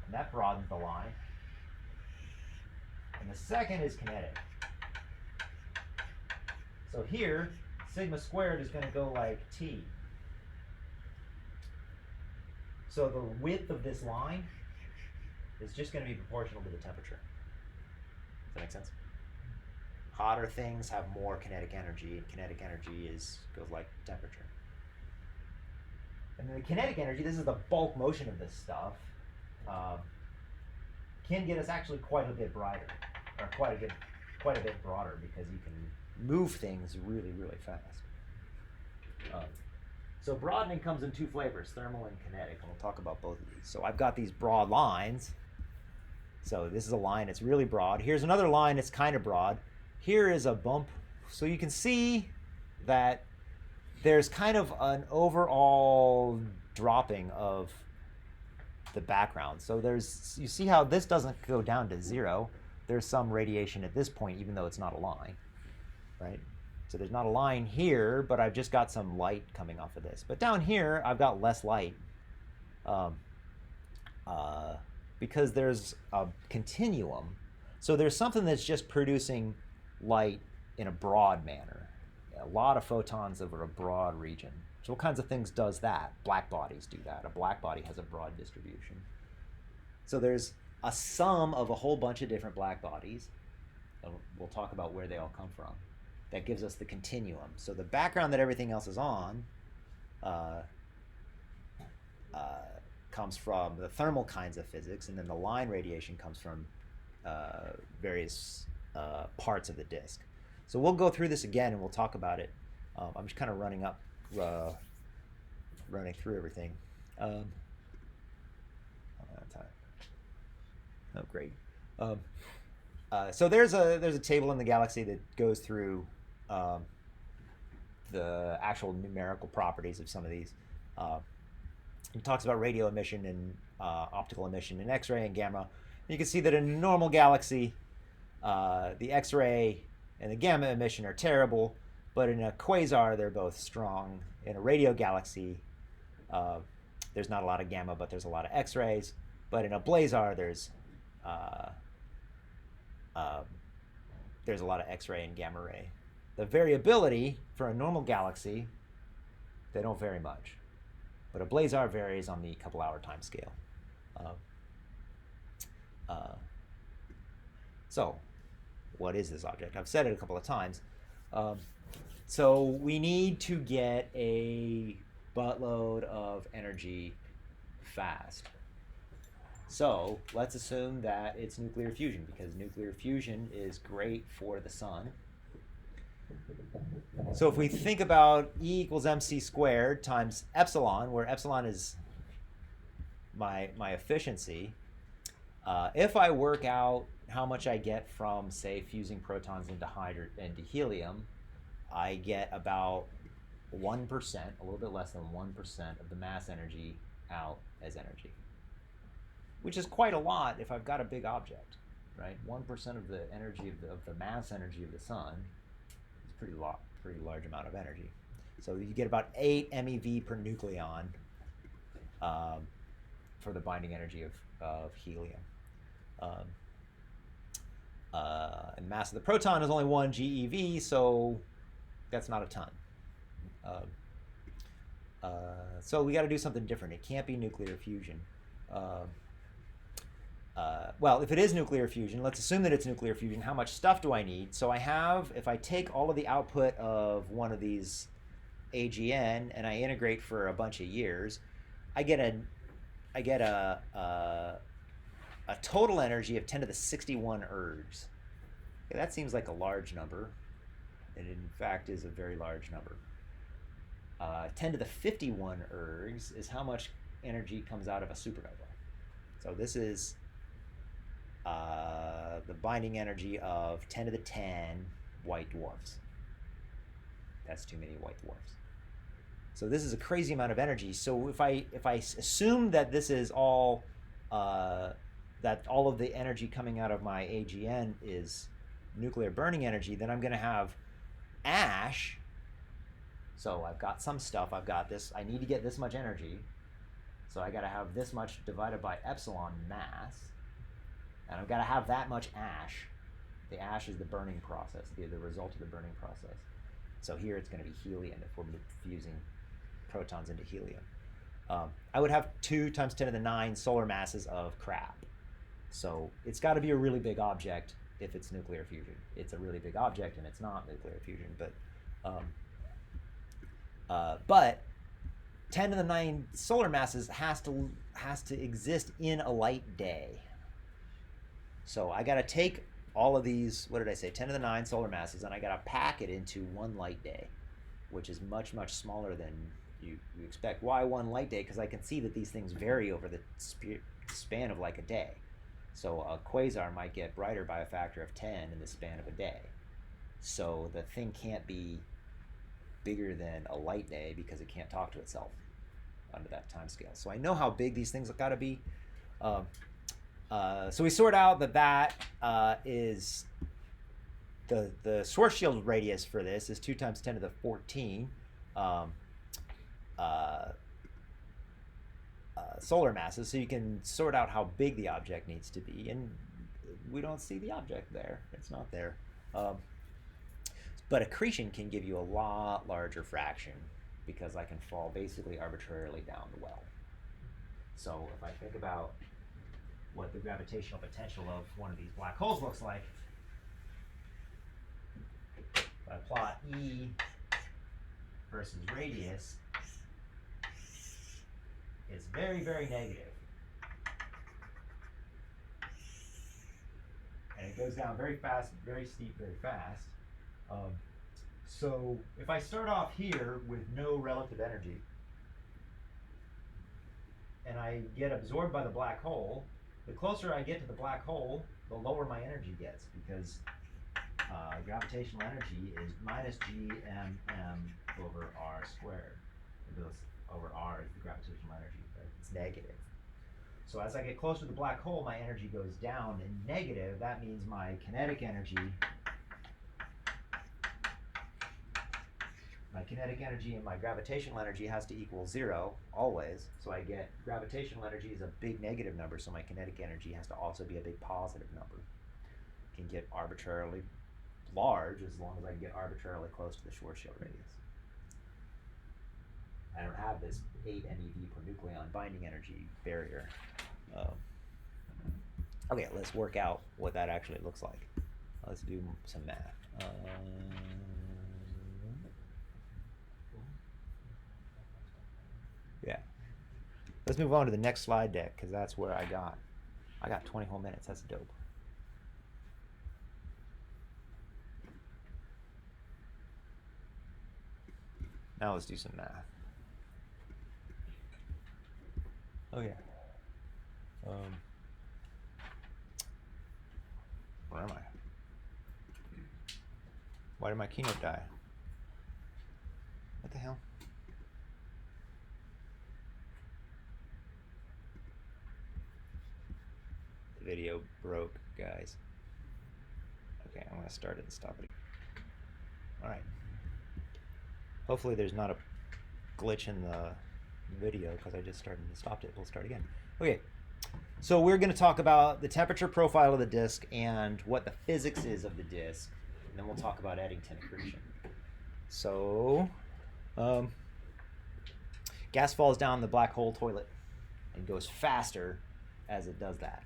and that broadens the line. And the second is kinetic. So here, sigma squared is going to go like T. So the width of this line is just going to be proportional to the temperature. Does that make sense? Hotter things have more kinetic energy, and kinetic energy goes like temperature. And the kinetic energy, this is the bulk motion of this stuff, can get us actually quite a bit brighter, or quite a bit broader, because you can move things really, really fast. So broadening comes in two flavors, thermal and kinetic, and we'll talk about both of these. So I've got these broad lines. So this is a line, it's really broad. Here's another line, it's kind of broad. Here is a bump. So you can see that there's kind of an overall dropping of the background. So you see how this doesn't go down to zero. There's some radiation at this point, even though it's not a line, right? So there's not a line here, but I've just got some light coming off of this. But down here, I've got less light because there's a continuum. So there's something that's just producing light in a broad manner. A lot of photons over a broad region. So what kinds of things does that? Black bodies do that. A black body has a broad distribution. So there's a sum of a whole bunch of different black bodies. And we'll talk about where they all come from. That gives us the continuum. So the background that everything else is on comes from the thermal kinds of physics, and then the line radiation comes from various parts of the disk. So we'll go through this again and we'll talk about it. I'm just kind of running through everything. Oh, great. So there's a table in the galaxy that goes through the actual numerical properties of some of these. It talks about radio emission and optical emission and X-ray and gamma. And you can see that in a normal galaxy, the X-ray and the gamma emission are terrible, but in a quasar, they're both strong. In a radio galaxy, there's not a lot of gamma, but there's a lot of X-rays. But in a blazar, there's a lot of X-ray and gamma ray. The variability for a normal galaxy, they don't vary much. But a blazar varies on the couple-hour time scale. So, what is this object? I've said it a couple of times. So we need to get a buttload of energy fast. So let's assume that it's nuclear fusion, because nuclear fusion is great for the sun. So if we think about E equals mc squared times epsilon, where epsilon is my efficiency, if I work out how much I get from, say, fusing protons into helium, I get about 1%, a little bit less than 1% of the mass energy out as energy, which is quite a lot if I've got a big object, right? 1% of the energy of the mass energy of the sun is pretty large amount of energy. So you get about 8 MeV per nucleon for the binding energy of helium. And the mass of the proton is only 1 GeV, so that's not a ton. So we got to do something different. It can't be nuclear fusion. Well, if it is nuclear fusion, let's assume that it's nuclear fusion. How much stuff do I need? So I have, if I take all of the output of one of these AGN and I integrate for a bunch of years, I get a total energy of 10 to the 61 ergs. Okay, that seems like a large number, and it in fact is a very large number. 10 to the 51 ergs is how much energy comes out of a supernova. So this is the binding energy of 10 to the 10 white dwarfs. That's too many white dwarfs. So this is a crazy amount of energy. So if I assume that this is all that all of the energy coming out of my AGN is nuclear burning energy, then I'm going to have ash. So I've got some stuff. I've got this. I need to get this much energy. So I got to have this much divided by epsilon mass. And I've got to have that much ash. The ash is the burning process, the result of the burning process. So here it's going to be helium if we're fusing protons into helium. I would have 2 times 10 to the 9 solar masses of crap. So it's got to be a really big object if it's nuclear fusion. It's a really big object and it's not nuclear fusion. But 10 to the 9 solar masses has to exist in a light day. So I got to take all of these, what did I say, 10 to the 9 solar masses, and I got to pack it into one light day, which is much, much smaller than you expect. Why one light day? Because I can see that these things vary over the span of like a day. So a quasar might get brighter by a factor of 10 in the span of a day. So the thing can't be bigger than a light day because it can't talk to itself under that time scale. So I know how big these things have got to be. So we sort out that is the Schwarzschild radius for this is 2 times 10 to the 14 solar masses. So you can sort out how big the object needs to be, and we don't see the object there. It's not there. But accretion can give you a lot larger fraction because I can fall basically arbitrarily down the well. So if I think about what the gravitational potential of one of these black holes looks like, if I plot E versus radius, it's very, very negative. And it goes down very fast, very steep, very fast. So if I start off here with no relative energy, and I get absorbed by the black hole, the closer I get to the black hole, the lower my energy gets, because gravitational energy is minus GMM over R squared. It goes over R is the gravitational energy, right? It's negative. So as I get closer to the black hole, my energy goes down, and negative, that means my kinetic energy and my gravitational energy has to equal 0 always. So I get gravitational energy is a big negative number, so my kinetic energy has to also be a big positive number. It can get arbitrarily large as long as I can get arbitrarily close to the Schwarzschild radius. I don't have this 8 MeV per nucleon binding energy barrier. Okay, let's work out what that actually looks like. Let's do some math. Yeah. Let's move on to the next slide deck, because that's where I got 20 whole minutes. That's dope. Now let's do some math. Oh yeah. Where am I? Why did my keynote die? What the hell? The video broke, guys. Okay, I'm gonna start it and stop it. All right. Hopefully there's not a glitch in the video because I just started and stopped it. We'll start again. Okay, so we're going to talk about the temperature profile of the disk and what the physics is of the disk, and then we'll talk about Eddington accretion. So, gas falls down the black hole toilet and goes faster as it does that.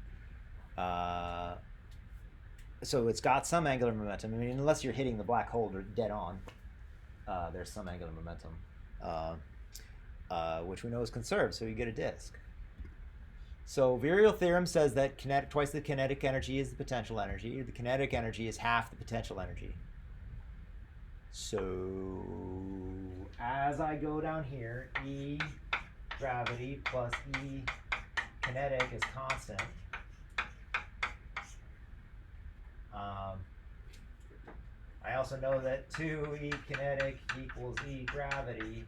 So it's got some angular momentum. I mean, unless you're hitting the black hole dead on, there's some angular momentum, which we know is conserved, so you get a disk. So virial theorem says that twice the kinetic energy is the potential energy. The kinetic energy is half the potential energy. So as I go down here, E gravity plus E kinetic is constant. I also know that 2E kinetic equals E gravity.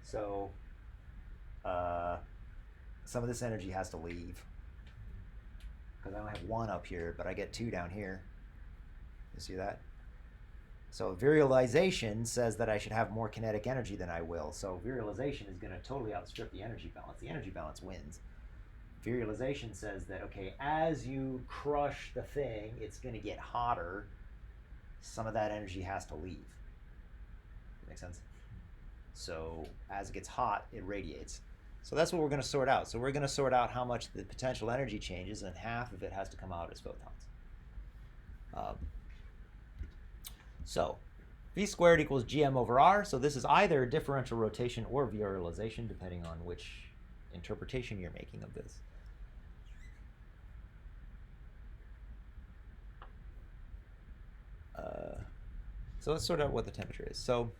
So some of this energy has to leave because I only have 1 up here, but I get 2 down here. You see that? So virialization says that I should have more kinetic energy than I will. So virialization is going to totally outstrip the energy balance. The energy balance wins. Virialization says that, okay, as you crush the thing, it's going to get hotter. Some of that energy has to leave. Make sense? So as it gets hot, it radiates. So that's what we're going to sort out. So we're going to sort out how much the potential energy changes, and half of it has to come out as photons. So V squared equals GM over R. So this is either differential rotation or virialization, depending on which interpretation you're making of this. So let's sort out what the temperature is. So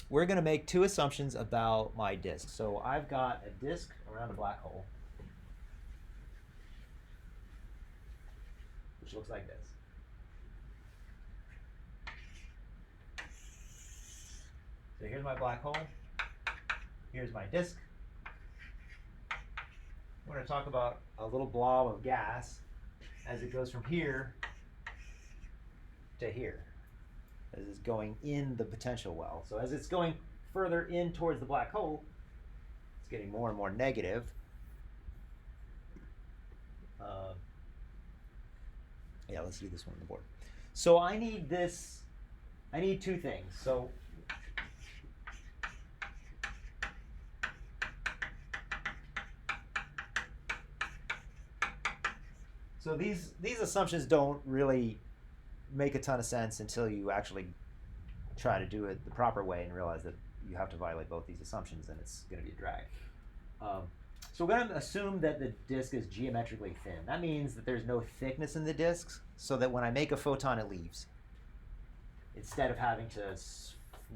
we're going to make 2 assumptions about my disk. So I've got a disk around a black hole, which looks like this. So here's my black hole. Here's my disk. We're going to talk about a little blob of gas as it goes from here to here, as it's going in the potential well. So as it's going further in towards the black hole, it's getting more and more negative. Yeah, let's do this one on the board. So I need 2 things. So these assumptions don't really make a ton of sense until you actually try to do it the proper way and realize that you have to violate both these assumptions, and it's going to be a drag. So we're going to assume that the disk is geometrically thin. That means that there's no thickness in the disks, so that when I make a photon, it leaves, instead of having to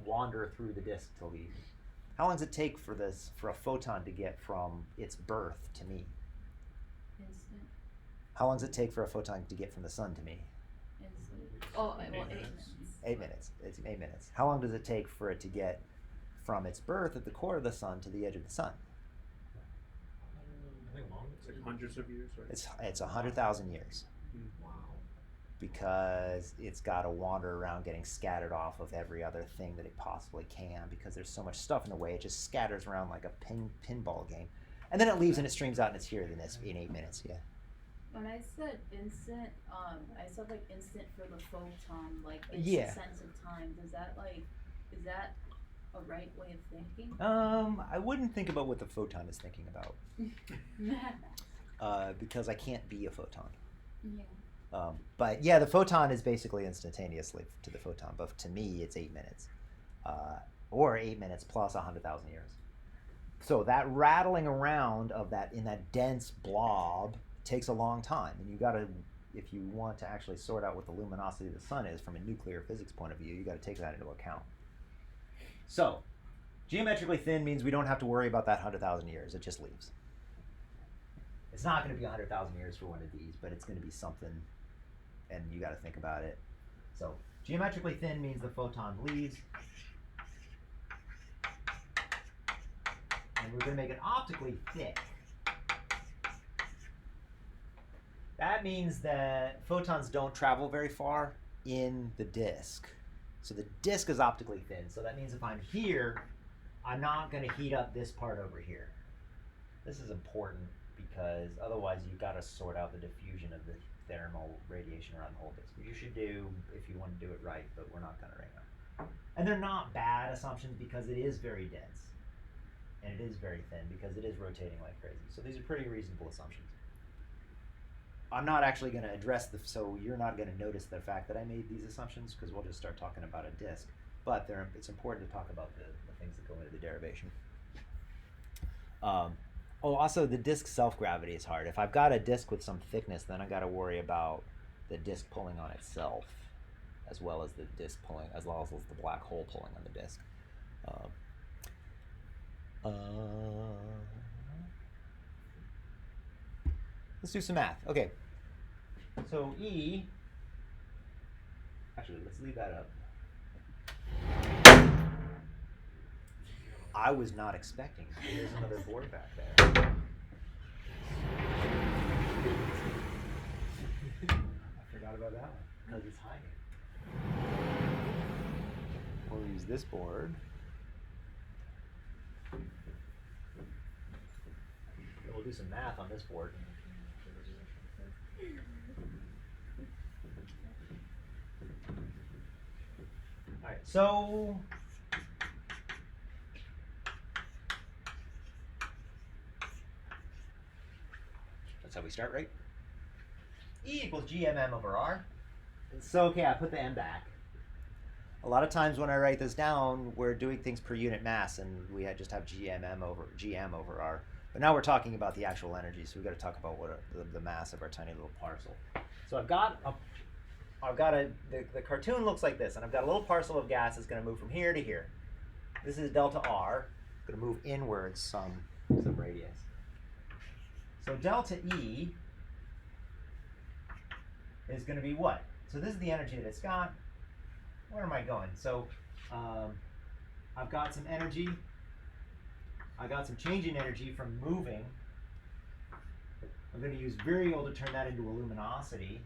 wander through the disk to leave. How long does it take for a photon to get from its birth to me? Instant. How long does it take for a photon to get from the sun to me? Instant. Oh, well, 8 8 minutes. 8 minutes. It's 8 minutes. How long does it take for it to get from its birth at the core of the sun to the edge of the sun? I think longer. It's like hundreds of years, right? It's 100,000 years. Wow. Because it's got to wander around getting scattered off of every other thing that it possibly can, because there's so much stuff in the way, it just scatters around like a pinball game. And then it leaves and it streams out and it's here in 8 minutes, yeah. When I said instant, I said like instant for the photon, like instant Yeah. sense of time. Does that like, is that a right way of thinking? I wouldn't think about what the photon is thinking about, because I can't be a photon. Yeah. But yeah, the photon is basically instantaneously to the photon, but to me it's 8 minutes, or 8 minutes plus 100,000 years. So that rattling around of that in that dense blob takes a long time, and you got to, if you want to actually sort out what the luminosity of the sun is from a nuclear physics point of view, you got to take that into account. So, geometrically thin means we don't have to worry about that 100,000 years. It just leaves. It's not going to be 100,000 years for one of these, but it's going to be something, and you got to think about it. So, geometrically thin means the photon leaves, and we're going to make it optically thick. That means that photons don't travel very far in the disk. So the disk is optically thin. So that means if I'm here, I'm not going to heat up this part over here. This is important because otherwise you've got to sort out the diffusion of the thermal radiation around the whole disk, which you should do if you want to do it right, but we're not going to right now. And they're not bad assumptions because it is very dense. And it is very thin because it is rotating like crazy. So these are pretty reasonable assumptions. I'm not actually going to address so you're not going to notice the fact that I made these assumptions because we'll just start talking about a disk. But it's important to talk about the things that go into the derivation. Also the disk self-gravity is hard. If I've got a disk with some thickness, then I got to worry about the disk pulling on itself, as well as the disk pulling, as well as the black hole pulling on the disk. Let's do some math. Okay. So E, actually, let's leave that up. I was not expecting. There's another board back there. I forgot about that one because it's hiding. We'll use this board. And we'll do some math on this board. Alright, so that's how we start, right? E equals GMM over R. So, okay, I put the M back. A lot of times when I write this down, we're doing things per unit mass, and we just have GM over R. But now we're talking about the actual energy, so we've got to talk about what the mass of our tiny little parcel. So the cartoon looks like this, and I've got a little parcel of gas that's going to move from here to here. This is delta R. It's going to move inwards some radius. So delta E is going to be what? So this is the energy that it's got. Where am I going? So I've got some energy. I got some change in energy from moving. I'm going to use virial to turn that into a luminosity,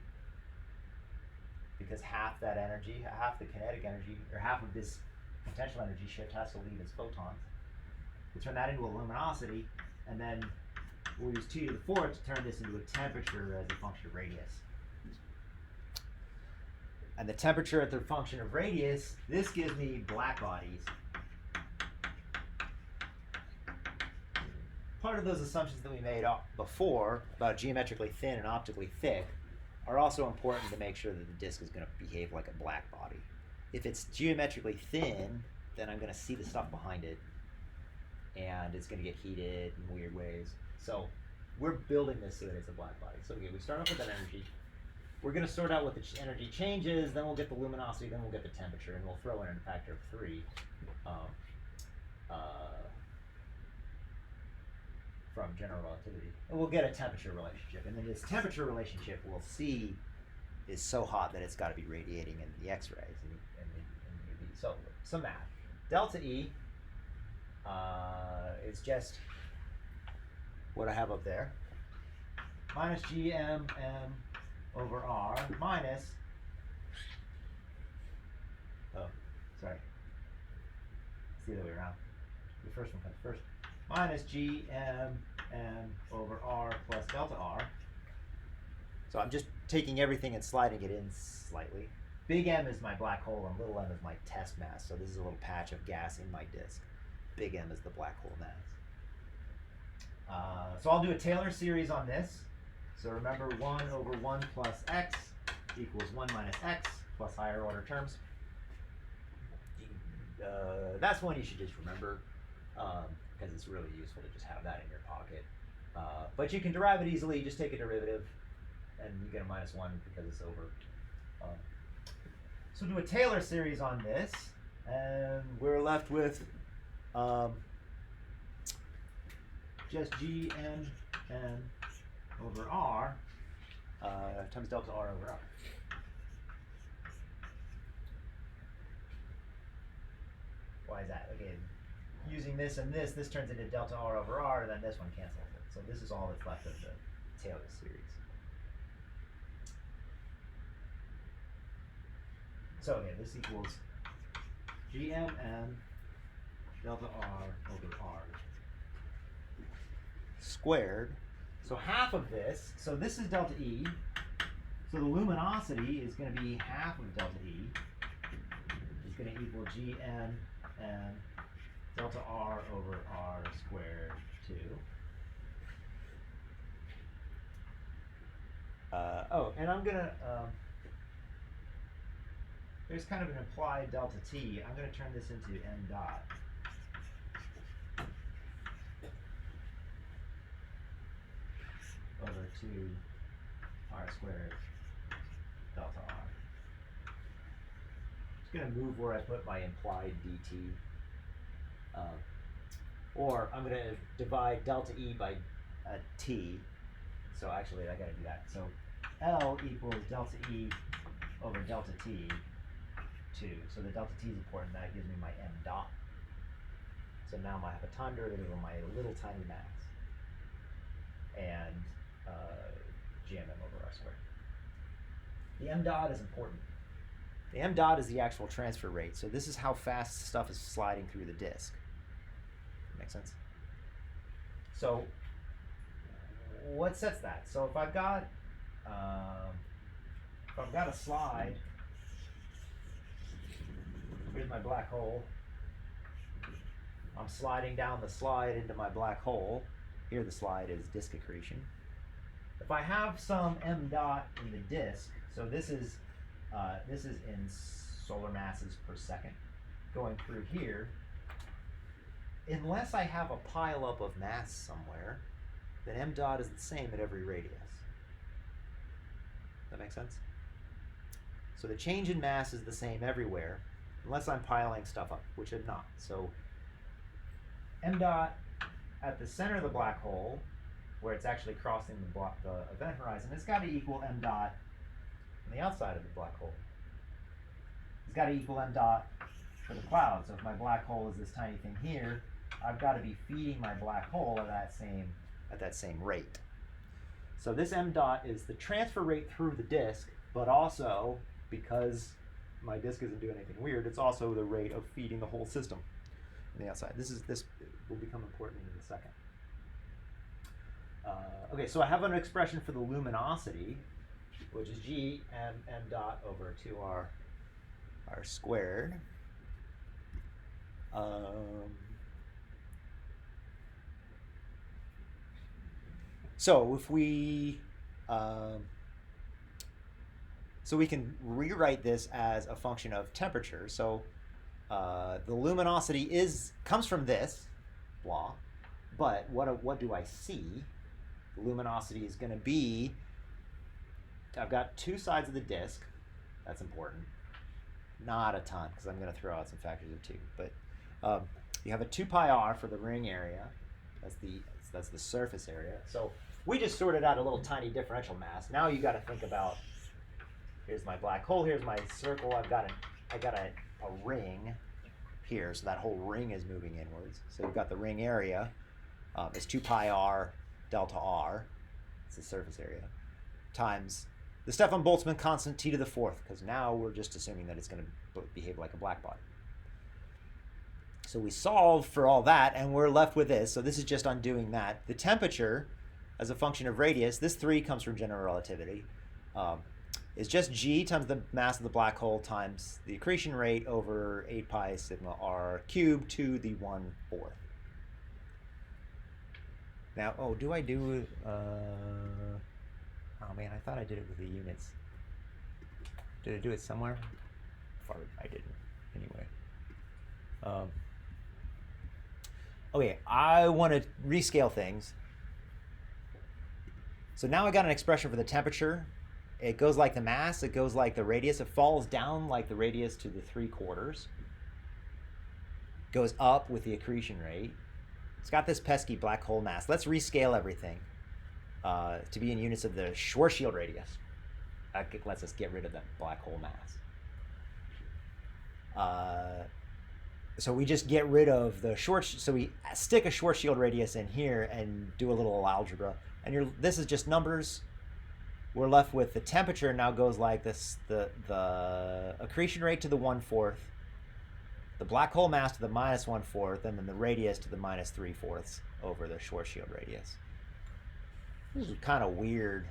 because half that energy, half the kinetic energy, or half of this potential energy shift has to leave as photons. We'll turn that into a luminosity, and then we'll use 2 to the 4th to turn this into a temperature as a function of radius. And the temperature at the function of radius, this gives me black bodies. Part of those assumptions that we made before about geometrically thin and optically thick are also important to make sure that the disk is going to behave like a black body. If it's geometrically thin, then I'm going to see the stuff behind it, and it's going to get heated in weird ways. So we're building this so that it's a black body. So okay, we start off with that energy. We're going to sort out what the energy changes, then we'll get the luminosity, then we'll get the temperature, and we'll throw in a factor of 3 from general relativity. And we'll get a temperature relationship. And in this temperature relationship, we'll see is so hot that it's got to be radiating in the X-rays and UV. So some math. Delta E is just what I have up there, minus GMM over R minus, oh, sorry, it's the other way around. The first one comes first. Minus GMM over R plus delta R. So I'm just taking everything and sliding it in slightly. Big M is my black hole and little m is my test mass. So this is a little patch of gas in my disk. Big M is the black hole mass. So I'll do a Taylor series on this. So remember 1 over 1 plus x equals 1 minus x plus higher order terms. That's one you should just remember because it's really useful to just have that in your pocket. But you can derive it easily. Just take a derivative and you get a minus 1 because it's over. So do a Taylor series on this, and we're left with just GN over R times delta R over R. Why is that? Again, using this and this turns into delta R over R, and then this one cancels it. So this is all that's left of the Taylor series. So again, this equals GMM delta R over R squared. So half of this, so this is delta E. So the luminosity is going to be half of delta E. Is going to equal GM and delta R over R squared 2. And I'm going to, there's kind of an implied delta T. I'm going to turn this into m dot. Over 2 R squared delta R. Just going to move where I put my implied dt. Or I'm going to divide delta E by t. So actually I got to do that. So L equals delta E over delta t 2. So the delta t is important. That gives me my m dot. So now I have a time derivative of my little tiny mass. And GMM over R squared. The m dot is important. The m dot is the actual transfer rate. So this is how fast stuff is sliding through the disk. Make sense? So what sets that? So if I've got a slide, here's my black hole. I'm sliding down the slide into my black hole. Here the slide is disk accretion. If I have some m dot in the disk, so this is in solar masses per second going through here, unless I have a pileup of mass somewhere, then m dot is the same at every radius. That make sense? So the change in mass is the same everywhere, unless I'm piling stuff up, which I'm not. So m dot at the center of the black hole, where it's actually crossing the event horizon, it's got to equal m dot on the outside of the black hole. It's got to equal m dot for the cloud. So if my black hole is this tiny thing here, I've got to be feeding my black hole at that same rate. So this m dot is the transfer rate through the disk, but also, because my disk isn't doing anything weird, it's also the rate of feeding the whole system on the outside. This will become important in a second. Okay, so I have an expression for the luminosity, which is G m dot over 2r r squared. So if we we can rewrite this as a function of temperature. So the luminosity comes from this, blah, but what do I see? The luminosity is going to be, I've got two sides of the disk. That's important. Not a ton, because I'm going to throw out some factors of 2. But you have a 2 pi r for the ring area. That's the surface area. So we just sorted out a little tiny differential mass. Now you got to think about Here's my black hole. Here's my circle. I got a ring here, so that whole ring is moving inwards. So we've got the ring area. It's 2 pi r delta r. It's the surface area times the Stefan Boltzmann constant t to the 4th, because now we're just assuming that it's going to behave like a black body. So we solve for all that, and we're left with this. So this is just undoing that. The temperature, as a function of radius, this 3 comes from general relativity, is just g times the mass of the black hole times the accretion rate over 8 pi sigma r cubed to the 1/4. Now, oh, do I do... oh man, I thought I did it with the units. Did I do it somewhere? Fart, I didn't. Anyway. Okay, I want to rescale things. So now I got an expression for the temperature. It goes like the mass, it goes like the radius, it falls down like the radius to the 3/4. Goes up with the accretion rate. It's got this pesky black hole mass. Let's rescale everything to be in units of the Schwarzschild radius. That lets us get rid of that black hole mass. So we just get rid of the so we stick a Schwarzschild radius in here and do a little algebra. And this is just numbers. We're left with the temperature now goes like this, the accretion rate to the 1/4, the black hole mass to the -1/4, and then the radius to the -3/4 over the Schwarzschild radius. This is kind of weird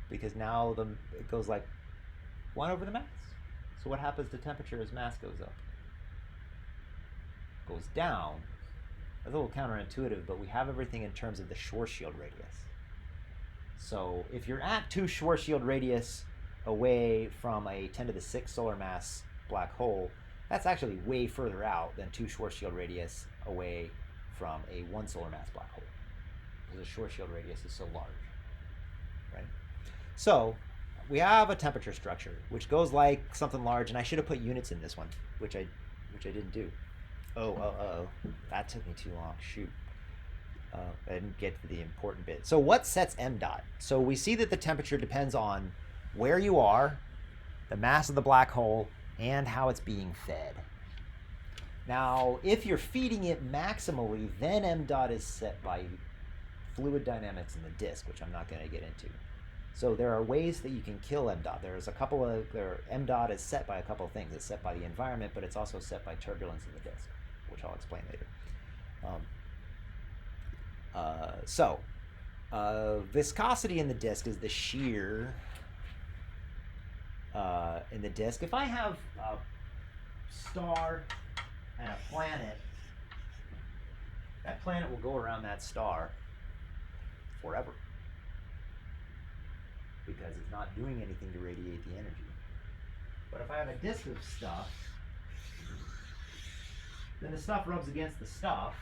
because now it goes like 1 over the mass. So what happens to temperature as mass goes up? Goes down. That's a little counterintuitive, but we have everything in terms of the Schwarzschild radius. So if you're at 2 Schwarzschild radius away from a 10 to the 6 solar mass black hole, that's actually way further out than 2 Schwarzschild radius away from a 1 solar mass black hole, because the Schwarzschild radius is so large, right? So we have a temperature structure which goes like something large, and I should have put units in this one, which I didn't do. Oh, that took me too long. Shoot. I didn't get to the important bit. So what sets m dot? So we see that the temperature depends on where you are, the mass of the black hole, and how it's being fed. Now, if you're feeding it maximally, then m dot is set by fluid dynamics in the disk, which I'm not going to get into. So there are ways that you can kill m dot. M dot is set by a couple of things. It's set by the environment, but it's also set by turbulence in the disk, which I'll explain later. Viscosity in the disk is the shear in the disk. If I have a star and a planet, that planet will go around that star forever because it's not doing anything to radiate the energy. But if I have a disk of stuff, then the stuff rubs against the stuff,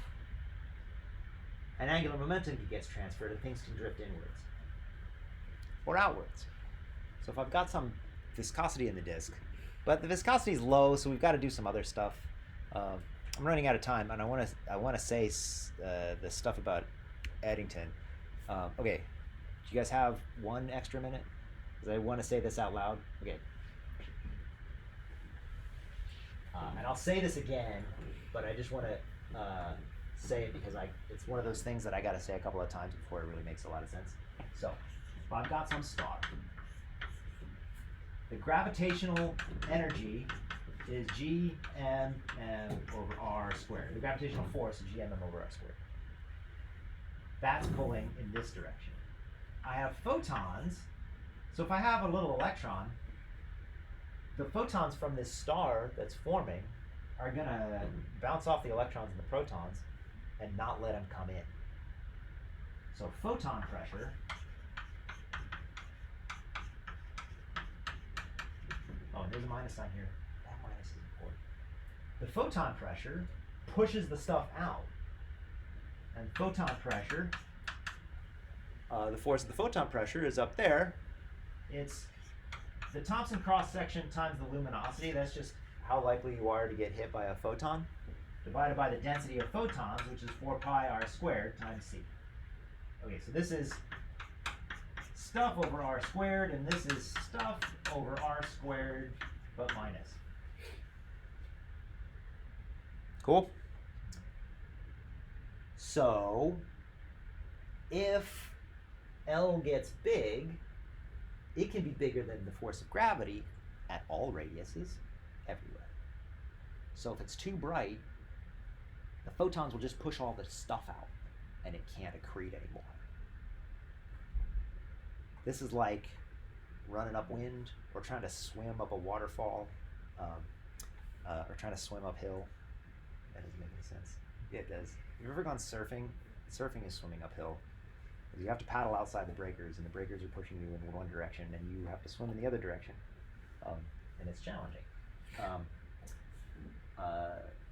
and angular momentum gets transferred, and things can drift inwards or outwards. So if I've got some viscosity in the disk, but the viscosity is low, so we've got to do some other stuff. I'm running out of time, and I want to say the stuff about Eddington. Okay, do you guys have 1 extra minute? Because I want to say this out loud. Okay. And I'll say this again, but I just want to say it because it's one of those things that I got to say a couple of times before it really makes a lot of sense. So, if I've got some star, the gravitational energy is Gmm over r squared. The gravitational force is Gmm over r squared. That's pulling in this direction. I have photons, so if I have a little electron, the photons from this star that's forming are going to bounce off the electrons and the protons and not let them come in. So photon pressure and there's a minus sign here. That minus is important. The photon pressure pushes the stuff out. And photon pressure, the force of the photon pressure is up there. It's the Thomson cross-section times the luminosity. That's just how likely you are to get hit by a photon, divided by the density of photons, which is 4 pi r squared times c. Okay, so this is stuff over r squared, and this is stuff over r squared, but minus. Cool? So, if L gets big, it can be bigger than the force of gravity at all radiuses everywhere. So if it's too bright, the photons will just push all the stuff out, and it can't accrete anymore. This is like running upwind or trying to swim up a waterfall, or trying to swim uphill. That doesn't make any sense. Yeah, it does. Have you ever gone surfing? Surfing is swimming uphill. You have to paddle outside the breakers, and the breakers are pushing you in one direction, and you have to swim in the other direction, and it's challenging.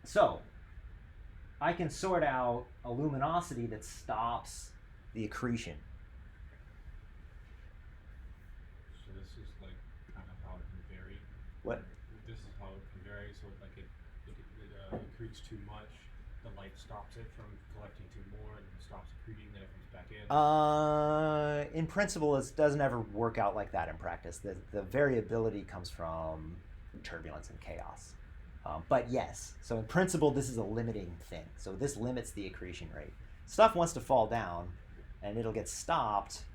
So I can sort out a luminosity that stops the accretion. So this is like kind of how it can vary. What? This is how it can vary. So like it accretes too much, the light stops it from collecting too more, and it stops accreting, then it comes back in. In principle, it doesn't ever work out like that in practice. The variability comes from turbulence and chaos. But yes, so in principle, this is a limiting thing. So this limits the accretion rate. Stuff wants to fall down, and it'll get stopped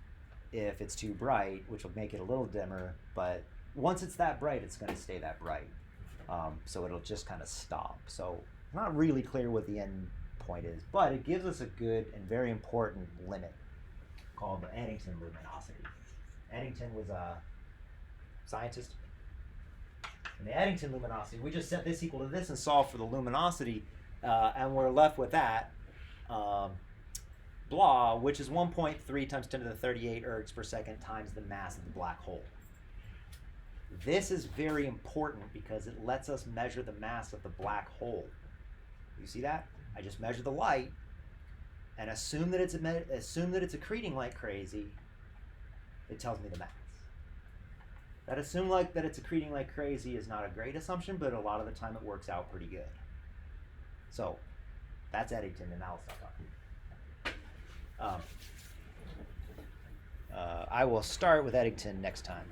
if it's too bright, which will make it a little dimmer. But once it's that bright, it's going to stay that bright. So it'll just kind of stop. So not really clear what the end point is, but it gives us a good and very important limit called the Eddington luminosity. Eddington was a scientist. And the Eddington luminosity, we just set this equal to this and solve for the luminosity, and we're left with that, blah, which is 1.3 times 10 to the 38 ergs per second times the mass of the black hole. This is very important because it lets us measure the mass of the black hole. You see that? I just measure the light and assume that it's accreting like crazy. It tells me the mass. That that it's accreting like crazy is not a great assumption, but a lot of the time it works out pretty good. So that's Eddington, and now let's talk about it. I will start with Eddington next time.